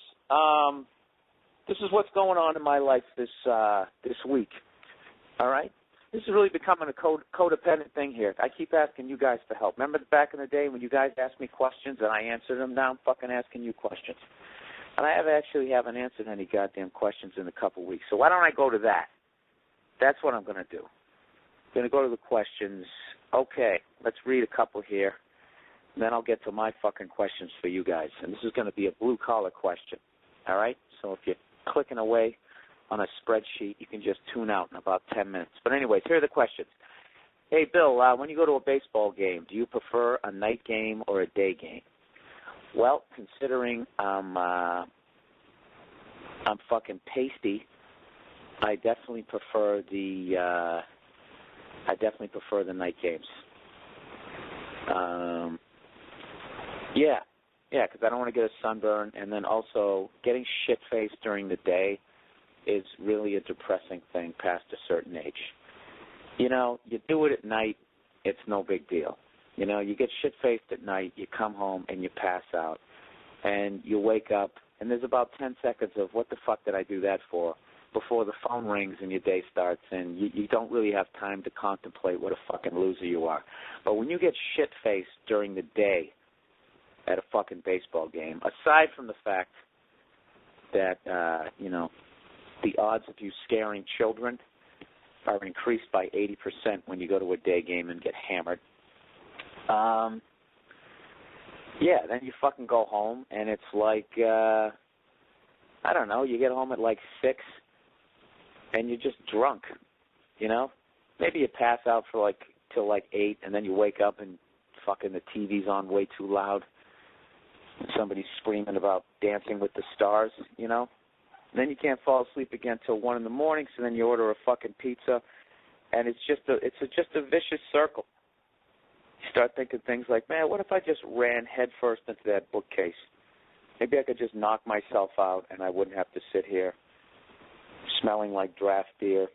this is what's going on in my life this week. All right? This is really becoming a codependent thing here. I keep asking you guys for help. Remember back in the day when you guys asked me questions and I answered them? Now I'm fucking asking you questions. And I haven't answered any goddamn questions in a couple weeks. So why don't I go to that? That's what I'm going to do. I'm going to go to the questions. Okay, let's read a couple here. And then I'll get to my fucking questions for you guys. And this is going to be a blue-collar question. All right? So if you're clicking away on a spreadsheet, you can just tune out in about 10 minutes. But anyways, here are the questions. Hey, Bill, when you go to a baseball game, do you prefer a night game or a day game? Well, considering I'm fucking pasty, I definitely prefer the night games. Yeah, because I don't want to get a sunburn, and then also getting shit-faced during the day is really a depressing thing past a certain age. You do it at night, it's no big deal. You get shit-faced at night, you come home and you pass out. and you wake up, and there's about 10 seconds of what the fuck did I do that for before the phone rings and your day starts, and you don't really have time to contemplate what a fucking loser you are. But when you get shit-faced during the day at a fucking baseball game, aside from the fact that, the odds of you scaring children are increased by 80% when you go to a day game and get hammered, then you fucking go home, and it's like, I don't know, you get home at like 6, and you're just drunk, Maybe you pass out for till 8, and then you wake up and fucking the TV's on way too loud, and somebody's screaming about Dancing with the Stars, And then you can't fall asleep again till 1 in the morning, so then you order a fucking pizza, and it's just a vicious circle. You start thinking things like, man, what if I just ran headfirst into that bookcase? Maybe I could just knock myself out, and I wouldn't have to sit here smelling like draft beer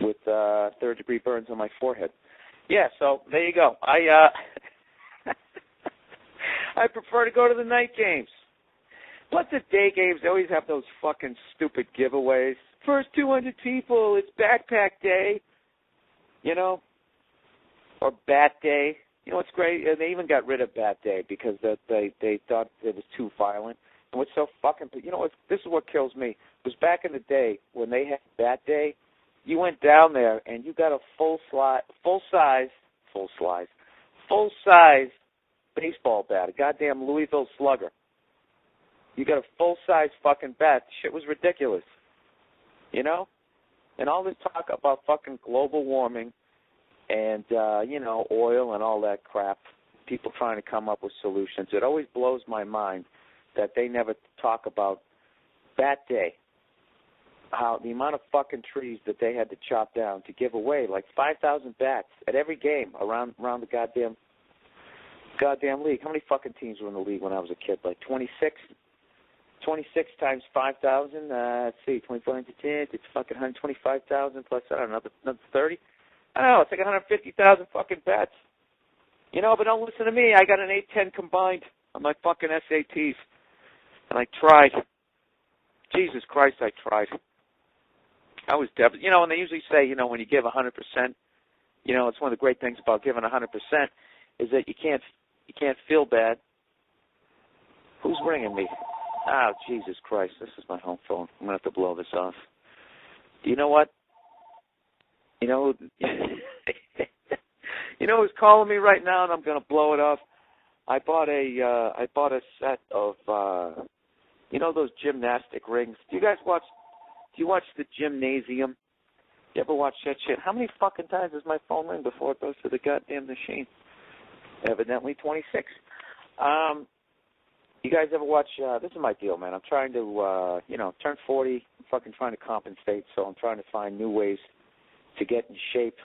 with third-degree burns on my forehead. Yeah, so there you go. I prefer to go to the night games. Plus the day games, they always have those fucking stupid giveaways. First 200 people, it's backpack day, or bat day. You know what's great? They even got rid of bat day because they thought it was too violent. And what's so fucking, this is what kills me. It was back in the day when they had bat day, you went down there and you got a full-size baseball bat, a goddamn Louisville Slugger. You got a full-size fucking bat. Shit was ridiculous. And all this talk about fucking global warming and, oil and all that crap, people trying to come up with solutions. It always blows my mind that they never talk about Bat Day, how the amount of fucking trees that they had to chop down to give away, like 5,000 bats at every game around the goddamn league. How many fucking teams were in the league when I was a kid? Like 26? 26 times 5,000, let's see, 25 to 10, it's fucking 125,000 plus, I don't know, another 30? I don't know, it's like 150,000 fucking bats. But don't listen to me. I got an 810 combined on my fucking SATs. And I tried. Jesus Christ, I tried. I was devastated. And they usually say, when you give 100%, it's one of the great things about giving 100% is that you can't feel bad. Who's ringing me? Oh, Jesus Christ, this is my home phone. I'm going to have to blow this off. You know what? Who's calling me right now, and I'm going to blow it off? I bought a set of, those gymnastic rings. Do you watch the Gymnasium? You ever watch that shit? How many fucking times does my phone ring before it goes to the goddamn machine? Evidently 26. You guys ever watch, this is my deal, man. I'm trying to, turn 40. I'm fucking trying to compensate, so I'm trying to find new ways to get in shape.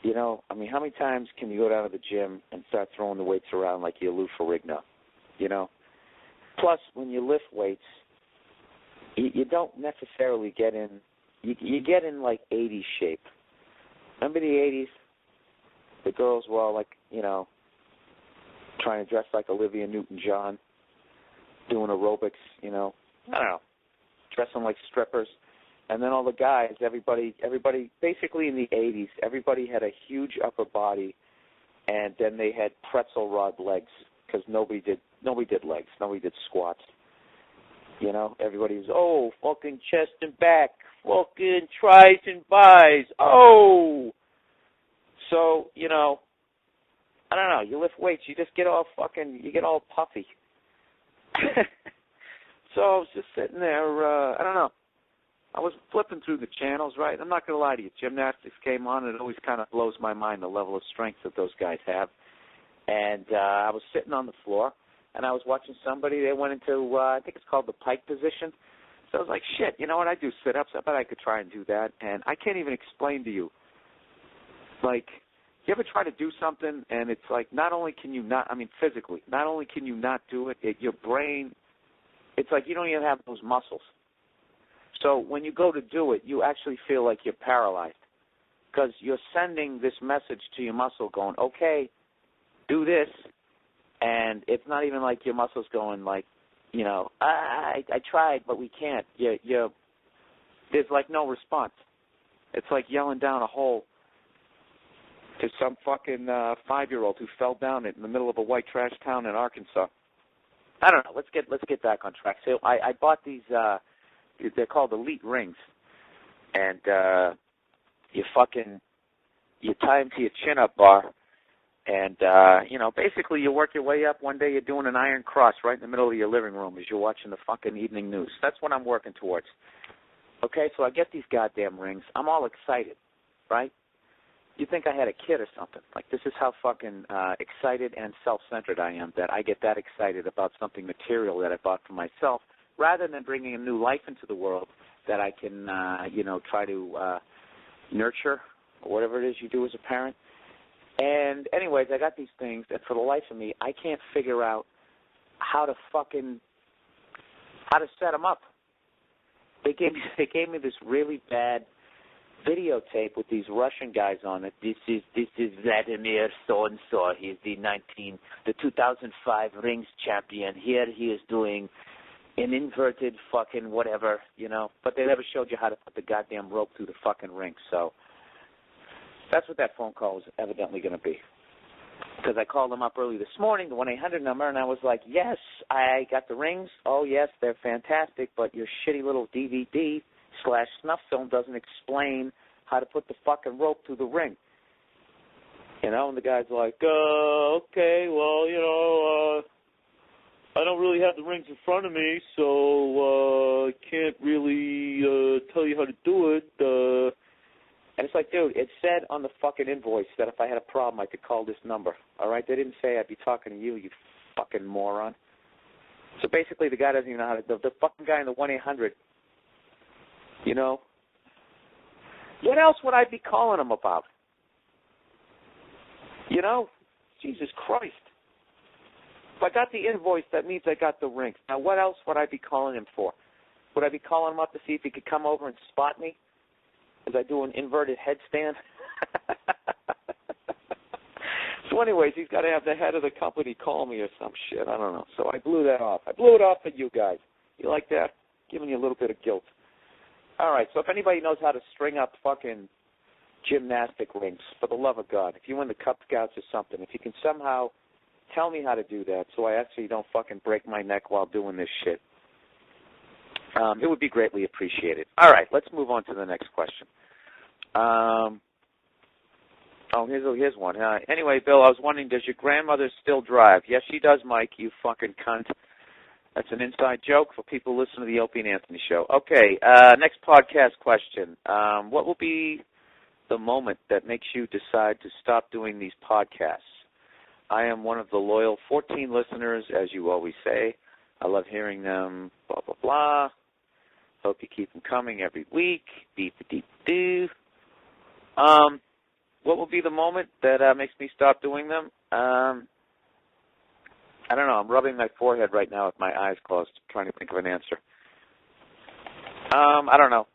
How many times can you go down to the gym and start throwing the weights around like you're Lou Ferrigno? Plus, when you lift weights, you don't necessarily get in, you get in like 80s shape. Remember the 80s? The girls were all like, trying to dress like Olivia Newton-John, doing aerobics, I don't know, dressing like strippers. And then all the guys, everybody, basically in the 80s, everybody had a huge upper body, and then they had pretzel rod legs because nobody did legs, nobody did squats. Everybody was, fucking chest and back, fucking tries and buys, So, I don't know, you lift weights, you just get all puffy. So I was just sitting there, I don't know. I was flipping through the channels, right? I'm not going to lie to you. Gymnastics came on, and it always kind of blows my mind, the level of strength that those guys have. And I was sitting on the floor, and I was watching somebody. They went into, I think it's called the pike position. So I was like, shit, you know what? I do sit-ups. I bet I could try and do that. And I can't even explain to you. Like, you ever try to do something, and it's like not only can you not, physically, not only can you not do it, your brain, it's like you don't even have those muscles. So when you go to do it, you actually feel like you're paralyzed because you're sending this message to your muscle going, okay, do this, And it's not even like your muscles going like, you know, I tried, but we can't. There's like no response. It's like yelling down a hole to some fucking 5-year-old who fell down it in the middle of a white trash town in Arkansas. I don't know. Let's get back on track. So I bought these. They're called Elite rings, and you tie them to your chin-up bar, and basically you work your way up. One day you're doing an iron cross right in the middle of your living room as you're watching the fucking evening news. That's what I'm working towards. Okay, so I get these goddamn rings. I'm all excited, right? You think I had a kid or something. Like, this is how fucking excited and self-centered I am, that I get that excited about something material that I bought for myself, rather than bringing a new life into the world that I can, try to nurture, or whatever it is you do as a parent. And anyways, I got these things, and for the life of me, I can't figure out how to set them up. They gave me this really bad videotape with these Russian guys on it. This is Vladimir so-and-so. He's the 2005 rings champion. Here he is doing an inverted fucking whatever, But they never showed you how to put the goddamn rope through the fucking ring. So that's what that phone call was evidently going to be. Because I called them up early this morning, the 1-800 number, and I was like, yes, I got the rings. Oh, yes, they're fantastic, but your shitty little DVD/snuff film doesn't explain how to put the fucking rope through the ring. And the guy's like, okay, well, I don't really have the rings in front of me, so I can't really tell you how to do it. And it's like, dude, it said on the fucking invoice that if I had a problem, I could call this number. All right? They didn't say I'd be talking to you, you fucking moron. So basically, the guy doesn't even know how to, the fucking guy in the 1-800, what else would I be calling him about? Jesus Christ. If I got the invoice, that means I got the rings. Now, what else would I be calling him for? Would I be calling him up to see if he could come over and spot me as I do an inverted headstand? So anyways, he's got to have the head of the company call me or some shit. I don't know. So I blew that off. I blew it off at you guys. You like that? Giving you a little bit of guilt. All right, so if anybody knows how to string up fucking gymnastic rings, for the love of God, if you win the Cub Scouts or something, if you can somehow tell me how to do that so I actually don't fucking break my neck while doing this shit, it would be greatly appreciated. All right, let's move on to the next question. Here's one. Anyway, Bill, I was wondering, does your grandmother still drive? Yes, she does, Mike, you fucking cunt. That's an inside joke for people who listen to the Opie and Anthony show. Okay, next podcast question. What will be the moment that makes you decide to stop doing these podcasts? I am one of the loyal 14 listeners, as you always say. I love hearing them, blah, blah, blah. Hope you keep them coming every week. Beep-a-deep-doo. What will be the moment that makes me stop doing them? I don't know. I'm rubbing my forehead right now with my eyes closed, trying to think of an answer. I don't know.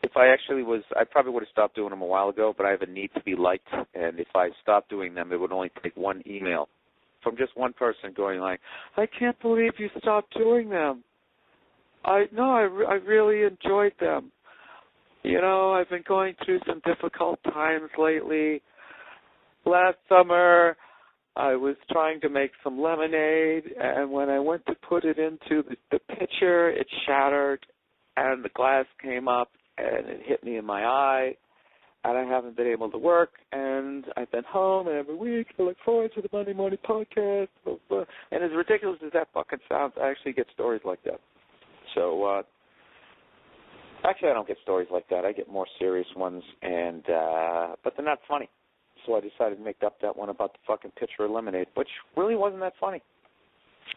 If I actually was, I probably would have stopped doing them a while ago, but I have a need to be liked, and if I stopped doing them, it would only take one email from just one person going like, I can't believe you stopped doing them. I really enjoyed them. I've been going through some difficult times lately. Last summer, I was trying to make some lemonade, and when I went to put it into the pitcher, it shattered, and the glass came up, and it hit me in my eye, and I haven't been able to work, and I've been home, and every week I look forward to the Monday morning podcast, blah, blah. And as ridiculous as that fucking sounds, I actually get stories like that. So, actually I don't get stories like that. I get more serious ones, and but they're not funny. So I decided to make up that one about the fucking pitcher of lemonade, which really wasn't that funny.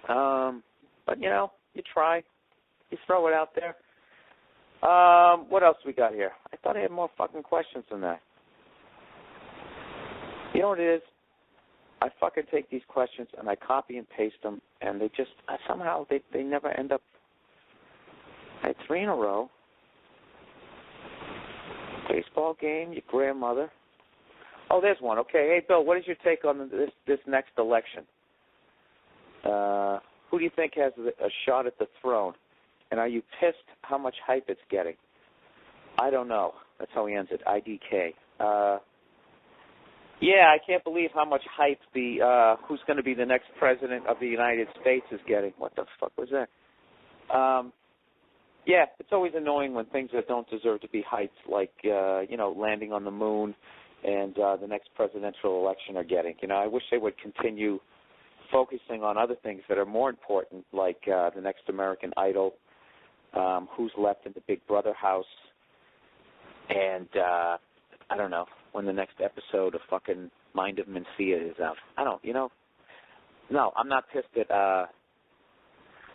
But, you try. You throw it out there. What else we got here? I thought I had more fucking questions than that. You know what it is? I fucking take these questions and I copy and paste them, and they just, somehow, they never end up. I had 3 in a row. Baseball game, your grandmother. Oh, there's one. Okay, hey, Bill, what is your take on this next election? Who do you think has a shot at the throne? And are you pissed how much hype it's getting? I don't know. That's how he ends it. IDK. Yeah, I can't believe how much hype the who's going to be the next president of the United States is getting. What the fuck was that? Yeah, it's always annoying when things that don't deserve to be hyped, like landing on the moon and the next presidential election are getting. I wish they would continue focusing on other things that are more important, like the next American Idol, who's left in the Big Brother house, and I don't know when the next episode of fucking Mind of Mencia is out. I don't, No, I'm not pissed at. I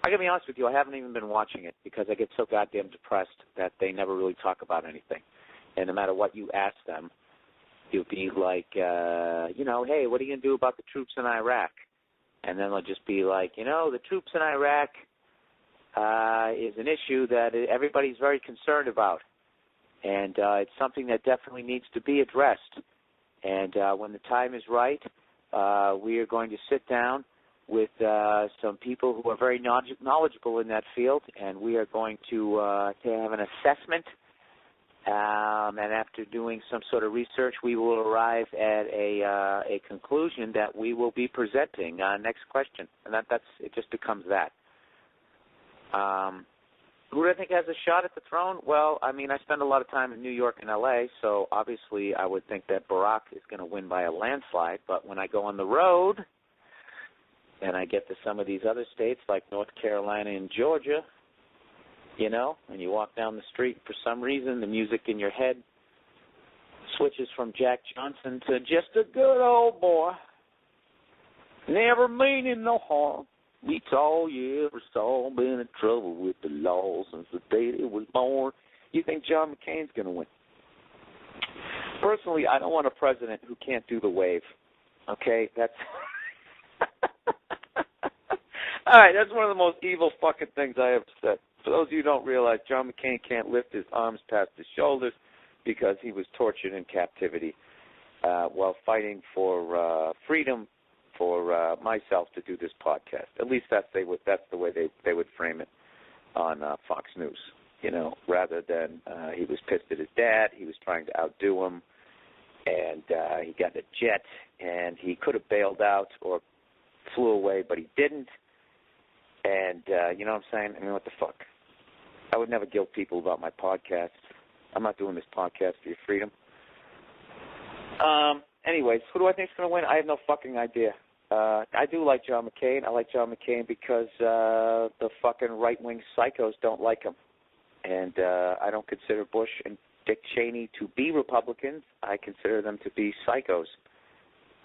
gotta be honest with you, I haven't even been watching it because I get so goddamn depressed that they never really talk about anything, and no matter what you ask them, you'll be like, hey, what are you gonna do about the troops in Iraq? And then they'll just be like, the troops in Iraq is an issue that everybody's very concerned about. And it's something that definitely needs to be addressed. And when the time is right, we are going to sit down with some people who are very knowledgeable in that field, and we are going to have an assessment. And after doing some sort of research, we will arrive at a conclusion that we will be presenting. Next question. And it just becomes that. Who do I think has a shot at the throne? Well, I spend a lot of time in New York and L.A., so obviously I would think that Barack is going to win by a landslide. But when I go on the road and I get to some of these other states like North Carolina and Georgia, and you walk down the street, for some reason the music in your head switches from Jack Johnson to just a good old boy, never meaning no harm. Meets all you ever saw, been in trouble with the law since the day he was born. You think John McCain's going to win? Personally, I don't want a president who can't do the wave. Okay? That's all right, that's one of the most evil fucking things I ever said. For those of you who don't realize, John McCain can't lift his arms past his shoulders because he was tortured in captivity while fighting for freedom for myself to do this podcast. At least that's the way they would frame it on Fox News. Rather than he was pissed at his dad, he was trying to outdo him, and he got a jet, and he could have bailed out or flew away, but he didn't. And you know what I'm saying? What the fuck? I would never guilt people about my podcast. I'm not doing this podcast for your freedom. Anyways, who do I think is going to win? I have no fucking idea. I do like John McCain. I like John McCain because the fucking right-wing psychos don't like him. And I don't consider Bush and Dick Cheney to be Republicans. I consider them to be psychos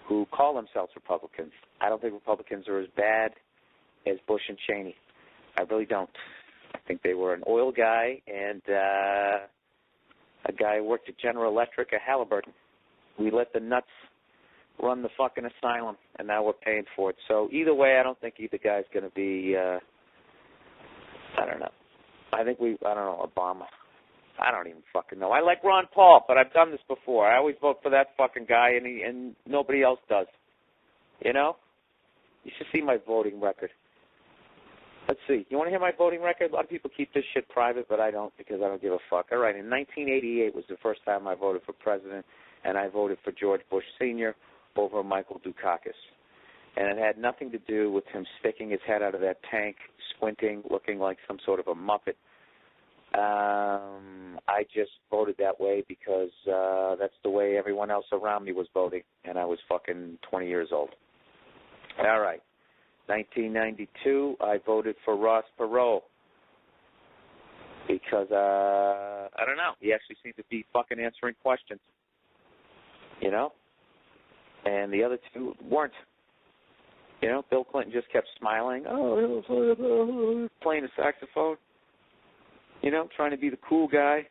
who call themselves Republicans. I don't think Republicans are as bad as Bush and Cheney. I really don't. I think they were an oil guy and a guy who worked at General Electric, a Halliburton. We let the nuts run the fucking asylum, and now we're paying for it. So either way, I don't think either guy's going to be, I don't know. I don't know, Obama. I don't even fucking know. I like Ron Paul, but I've done this before. I always vote for that fucking guy, and nobody else does. You should see my voting record. Let's see. You want to hear my voting record? A lot of people keep this shit private, but I don't because I don't give a fuck. All right, in 1988 was the first time I voted for president, and I voted for George Bush Sr. over Michael Dukakis. And it had nothing to do with him sticking his head out of that tank, squinting, looking like some sort of a muppet. I just voted that way because that's the way everyone else around me was voting, and I was fucking 20 years old. All right. 1992, I voted for Ross Perot because, I don't know, he actually seemed to be fucking answering questions, and the other two weren't. Bill Clinton just kept smiling, playing the saxophone, trying to be the cool guy.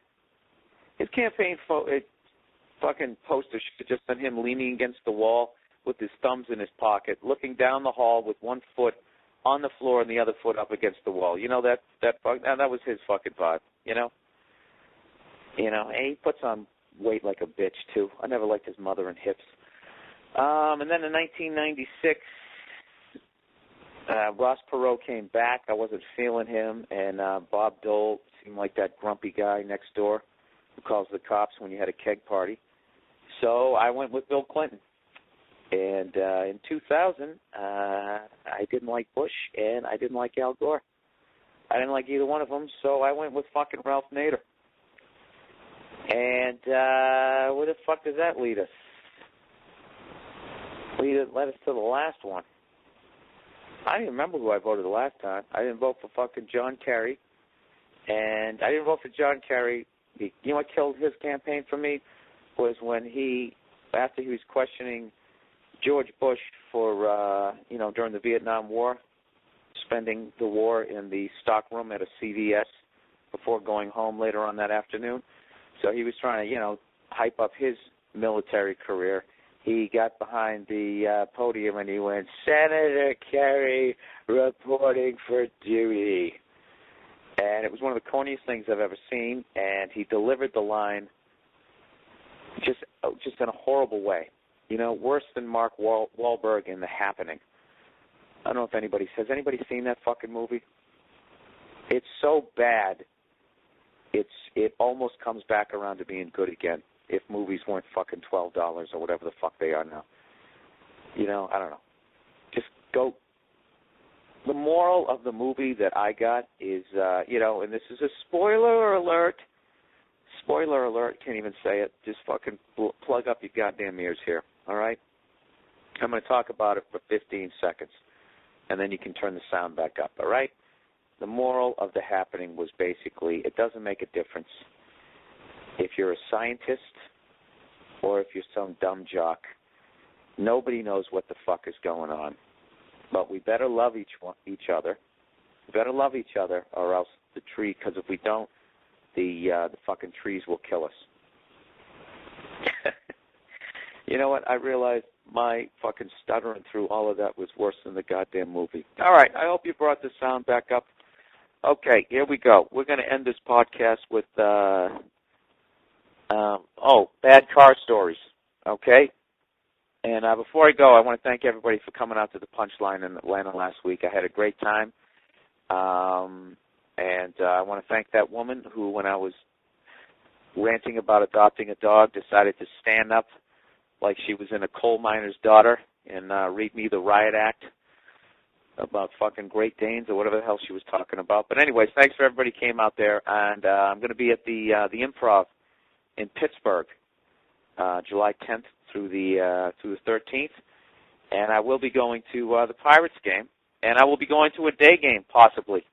His campaign fucking poster should just been him leaning against the wall with his thumbs in his pocket, looking down the hall with one foot on the floor and the other foot up against the wall. That was his fucking vibe. And he puts on weight like a bitch too. I never liked his mother and hips. And then in 1996, Ross Perot came back. I wasn't feeling him, and Bob Dole seemed like that grumpy guy next door who calls the cops when you had a keg party. So I went with Bill Clinton. And in 2000, I didn't like Bush, and I didn't like Al Gore. I didn't like either one of them, so I went with fucking Ralph Nader. And where the fuck does that lead us? Led us to the last one. I don't even remember who I voted the last time. I didn't vote for fucking John Kerry. And I didn't vote for John Kerry. You know what killed his campaign for me? Was when after he was questioning George Bush for, during the Vietnam War, spending the war in the stockroom at a CVS before going home later on that afternoon. So he was trying to, hype up his military career. He got behind the podium and he went, "Senator Kerry reporting for duty." And it was one of the corniest things I've ever seen, and he delivered the line just in a horrible way. Worse than Mark Wahlberg in The Happening. I don't know if has anybody seen that fucking movie? It's so bad, it almost comes back around to being good again if movies weren't fucking $12 or whatever the fuck they are now. I don't know. Just go. The moral of the movie that I got is, and this is a spoiler alert. Spoiler alert, can't even say it. Just fucking plug up your goddamn ears here, all right? I'm going to talk about it for 15 seconds, and then you can turn the sound back up, all right? The moral of The Happening was basically, it doesn't make a difference if you're a scientist or if you're some dumb jock. Nobody knows what the fuck is going on. But we better love each other. We better love each other, or else the tree, because if we don't, the fucking trees will kill us. You know what? I realized my fucking stuttering through all of that was worse than the goddamn movie. All right, I hope you brought the sound back up. Okay, here we go. We're going to end this podcast with, bad car stories, okay? And before I go, I want to thank everybody for coming out to the Punchline in Atlanta last week. I had a great time. And I want to thank that woman who, when I was ranting about adopting a dog, decided to stand up like she was in A Coal Miner's Daughter and read me the riot act about fucking Great Danes or whatever the hell she was talking about. But anyways, thanks for everybody who came out there. And I'm going to be at the Improv in Pittsburgh, July 10th through the 13th. And I will be going to the Pirates game. And I will be going to a day game, possibly,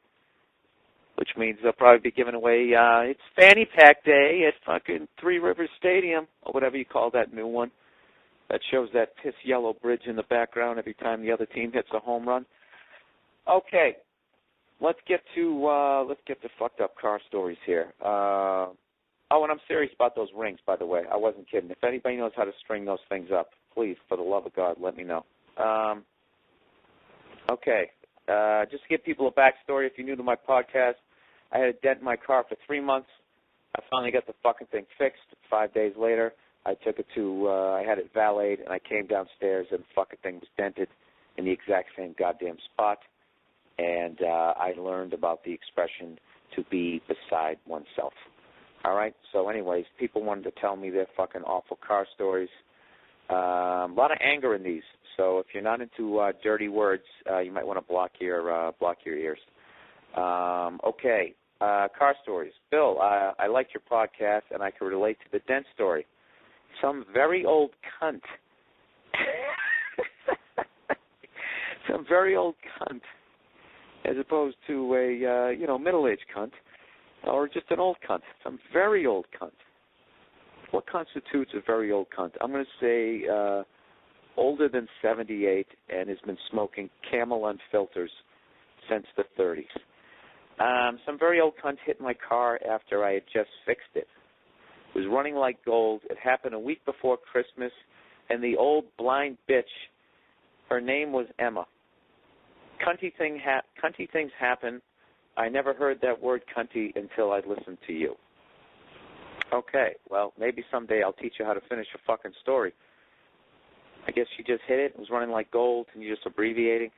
which means they'll probably be giving away, it's Fanny Pack Day at fucking Three Rivers Stadium, or whatever you call that new one. That shows that piss yellow bridge in the background every time the other team hits a home run. Okay, let's get to fucked up car stories here. And I'm serious about those rings, by the way. I wasn't kidding. If anybody knows how to string those things up, please, for the love of God, let me know. Okay, just to give people a backstory, if you're new to my podcast, I had a dent in my car for 3 months. I finally got the fucking thing fixed. 5 days later, I took it I had it valeted, and I came downstairs, and the fucking thing was dented in the exact same goddamn spot. And I learned about the expression to be beside oneself. All right? So anyways, people wanted to tell me their fucking awful car stories. A lot of anger in these. So if you're not into dirty words, you might want to block your ears. Okay, car stories. Bill, I liked your podcast, and I can relate to the dent story. Some very old cunt. Some very old cunt, as opposed to a middle-aged cunt, or just an old cunt. Some very old cunt. What constitutes a very old cunt? I'm going to say older than 78 and has been smoking Camel Unfilters since the 30s. Some very old cunt hit my car after I had just fixed it. It was running like gold. It happened a week before Christmas, and the old blind bitch, her name was Emma. Cunty things happen. I never heard that word cunty until I listened to you. Okay, well, maybe someday I'll teach you how to finish a fucking story. I guess you just hit it. It was running like gold, and you're just abbreviating.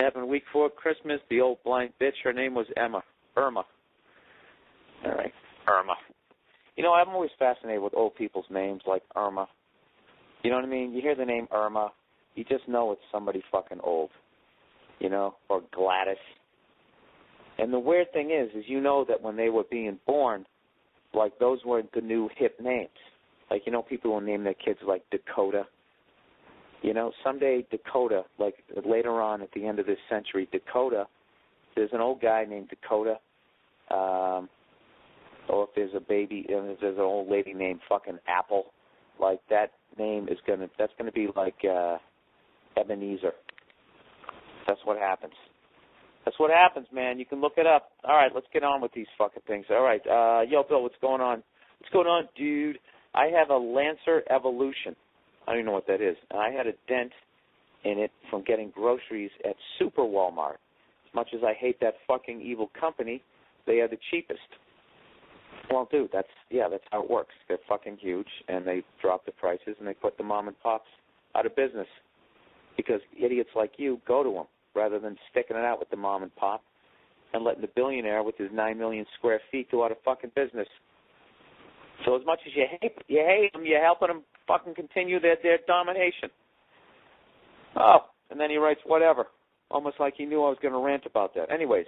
Happened week before Christmas. The old blind bitch, her name was Irma. All right, Irma. You know, I'm always fascinated with old people's names like Irma. You know what I mean? You hear the name Irma, you just know it's somebody fucking old, you know, or Gladys. And the weird thing is you know that when they were being born, like those weren't the new hip names. Like, you know, people will name their kids like Dakota. You know, someday Dakota, like later on at the end of this century, Dakota, there's an old guy named Dakota, or if there's a baby, if there's an old lady named fucking Apple, like that name is that's gonna be like Ebenezer. That's what happens. That's what happens, man. You can look it up. All right, let's get on with these fucking things. All right, yo, Bill, what's going on? What's going on, dude? I have a Lancer Evolution. I don't even know what that is. And I had a dent in it from getting groceries at Super Walmart. As much as I hate that fucking evil company, they are the cheapest. Well, dude, that's how it works. They're fucking huge, and they drop the prices, and they put the mom and pops out of business because idiots like you go to them rather than sticking it out with the mom and pop and letting the billionaire with his 9 million square feet go out of fucking business. So as much as you hate them, you're helping them fucking continue their domination. Oh, and then he writes whatever, almost like he knew I was going to rant about that. Anyways,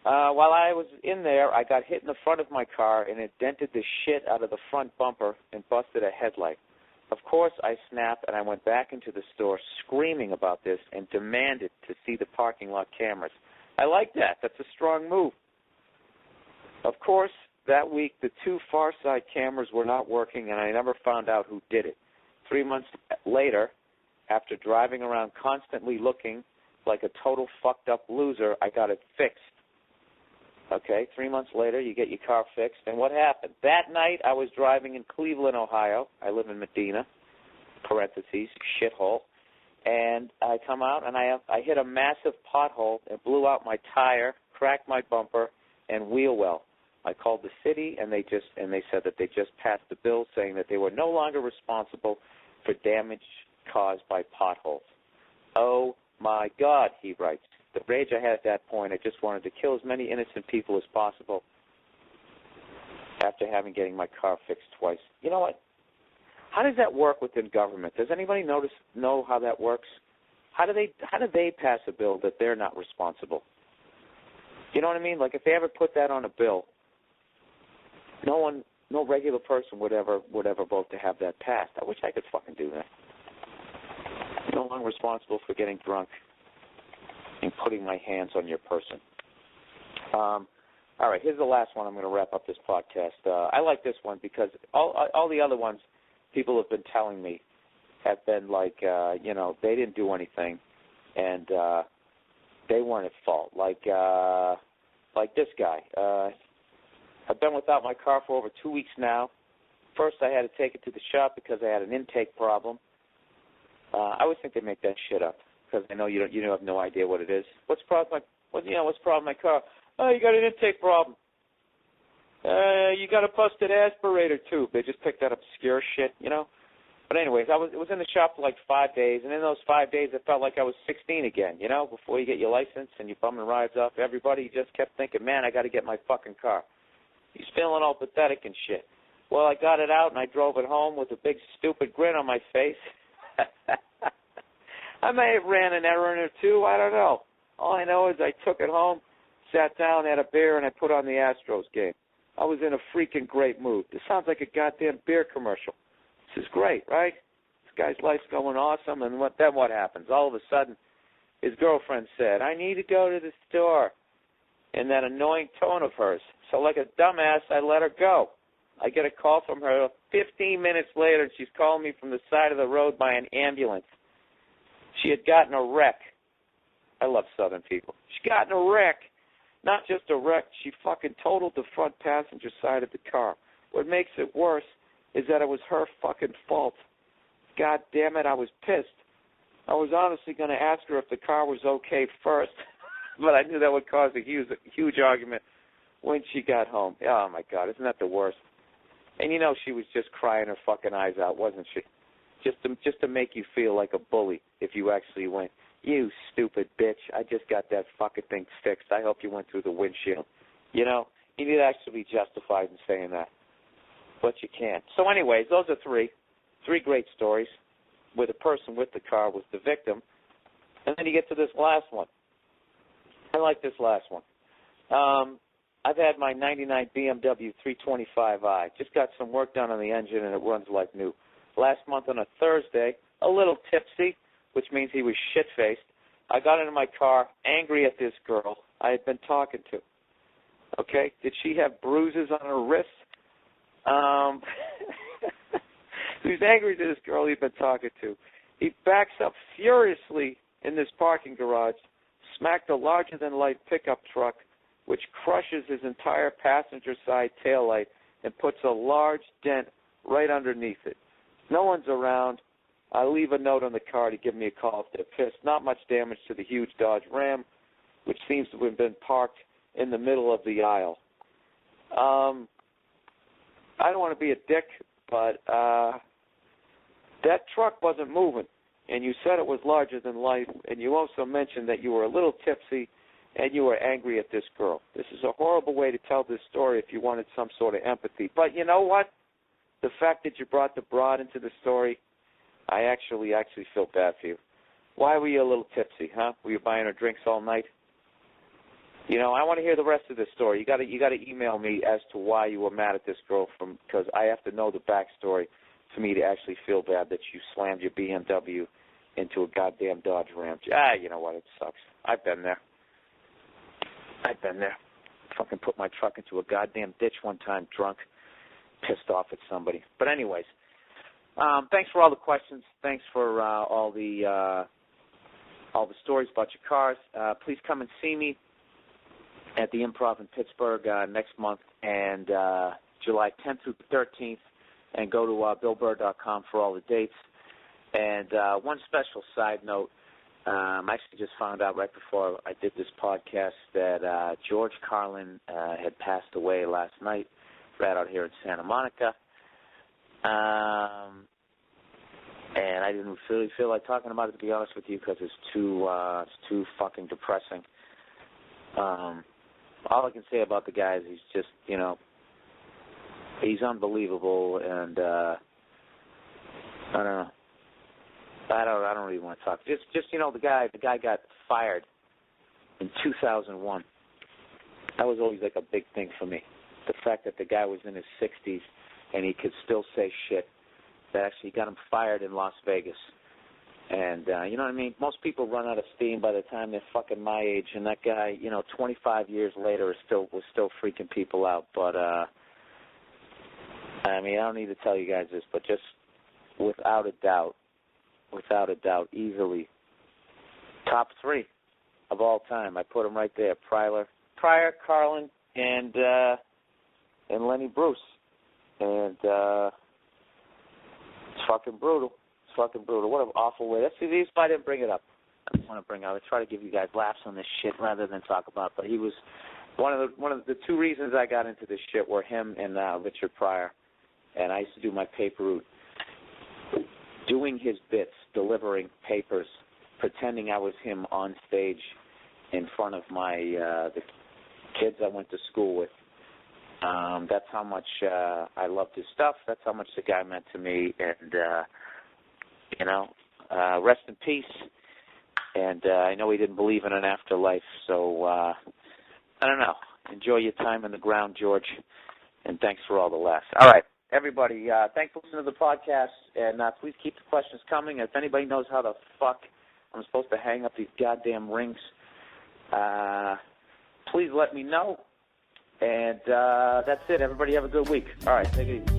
while I was in there, I got hit in the front of my car, and it dented the shit out of the front bumper and busted a headlight. Of course, I snapped, and I went back into the store screaming about this and demanded to see the parking lot cameras. I like that. That's a strong move. Of course, that week, the 2 far side cameras were not working, and I never found out who did it. 3 months later, after driving around constantly looking like a total fucked up loser, I got it fixed. Okay, 3 months later, you get your car fixed, and what happened? That night, I was driving in Cleveland, Ohio. I live in Medina, parentheses, shithole, and I come out, and I hit a massive pothole and blew out my tire, cracked my bumper, and wheel well. I called the city, and they said that they just passed the bill saying that they were no longer responsible for damage caused by potholes. Oh, my God, he writes. The rage I had at that point, I just wanted to kill as many innocent people as possible after getting my car fixed twice. You know what? How does that work within government? Does anybody know how that works? How do they pass a bill that they're not responsible? You know what I mean? Like if they ever put that on a bill, no regular person would ever vote to have that passed. I wish I could fucking do that. No longer responsible for getting drunk and putting my hands on your person. All right, here's the last one. I'm going to wrap up this podcast. I like this one because all the other ones people have been telling me have been like, they didn't do anything and they weren't at fault. Like this guy. I've been without my car for over 2 weeks now. First, I had to take it to the shop because I had an intake problem. I always think they make that shit up because I know you have no idea what it is. What's the problem with my car? Oh, you got an intake problem. You got a busted aspirator tube. They just pick that obscure shit, you know. But anyways, it was in the shop for like 5 days, and in those 5 days, it felt like I was 16 again, you know. Before you get your license and you're bumming rides off everybody, you just kept thinking, man, I got to get my fucking car. He's feeling all pathetic and shit. Well, I got it out, and I drove it home with a big stupid grin on my face. I may have ran an errand or two. I don't know. All I know is I took it home, sat down, had a beer, and I put on the Astros game. I was in a freaking great mood. This sounds like a goddamn beer commercial. This is great, right? This guy's life's going awesome, and then what happens? All of a sudden, his girlfriend said, I need to go to the store, in that annoying tone of hers. So like a dumbass, I let her go. I get a call from her 15 minutes later, and she's calling me from the side of the road by an ambulance. She had gotten a wreck. I love Southern people. She got in a wreck. Not just a wreck, she fucking totaled the front passenger side of the car. What makes it worse is that it was her fucking fault. God damn it, I was pissed. I was honestly going to ask her if the car was okay first, but I knew that would cause a huge argument when she got home. Oh, my God, isn't that the worst? And you know she was just crying her fucking eyes out, wasn't she? Just to make you feel like a bully if you actually went. You stupid bitch. I just got that fucking thing fixed. I hope you went through the windshield. You know, you need to actually be justified in saying that. But you can't. So anyways, those are three great stories where the person with the car was the victim. And then you get to this last one. I like this last one. I've had my 99 BMW 325i. Just got some work done on the engine, and it runs like new. Last month on a Thursday, a little tipsy, which means he was shit-faced. I got into my car, angry at this girl I had been talking to. Okay? Did she have bruises on her wrists? He was angry at this girl he'd been talking to. He backs up furiously in this parking garage, smacked a larger-than-life pickup truck, which crushes his entire passenger side taillight and puts a large dent right underneath it. No one's around. I leave a note on the car to give me a call if they're pissed. Not much damage to the huge Dodge Ram, which seems to have been parked in the middle of the aisle. I don't want to be a dick, but that truck wasn't moving, and you said it was larger than life, and you also mentioned that you were a little tipsy and you were angry at this girl. This is a horrible way to tell this story if you wanted some sort of empathy. But you know what? The fact that you brought the broad into the story, I actually feel bad for you. Why were you a little tipsy, huh? Were you buying her drinks all night? You know, I want to hear the rest of this story. You got to email me as to why you were mad at this girl, because I have to know the backstory for me to actually feel bad that you slammed your BMW into a goddamn Dodge Ram. You know what? It sucks. I've been there. Fucking put my truck into a goddamn ditch one time, drunk, pissed off at somebody. But anyways, thanks for all the questions. Thanks for all the stories about your cars. Please come and see me at the Improv in Pittsburgh next month, and July 10th through the 13th, and go to BillBurr.com for all the dates. And one special side note, I actually just found out right before I did this podcast that George Carlin had passed away last night, right out here in Santa Monica. And I didn't really feel like talking about it, to be honest with you, because it's too fucking depressing. All I can say about the guy is he's just, you know, he's unbelievable, and I don't know. I don't really want to talk. Just you know, the guy got fired in 2001. That was always like a big thing for me. The fact that the guy was in his 60s and he could still say shit. That actually got him fired in Las Vegas. And you know what I mean? Most people run out of steam by the time they're fucking my age, and that guy, you know, 25 years later was still freaking people out. But I mean, I don't need to tell you guys this, but just without a doubt, easily top 3 of all time. I put him right there: Pryor, Carlin, and Lenny Bruce. And it's fucking brutal. What an awful way. That's the reason I didn't bring it up. I just want to bring it up. I try to give you guys laughs on this shit rather than talk about it. But he was one of the 2 reasons I got into this shit were him and Richard Pryor. And I used to do my paper route, doing his bits, delivering papers, pretending I was him on stage in front of my the kids I went to school with. That's how much I loved his stuff. That's how much the guy meant to me. And you know, rest in peace. And I know he didn't believe in an afterlife, so I don't know. Enjoy your time in the ground, George, and thanks for all the laughs. All right, everybody, thanks for listening to the podcast, and please keep the questions coming. If anybody knows how the fuck I'm supposed to hang up these goddamn rings, please let me know. And that's it. Everybody have a good week. All right, take it easy.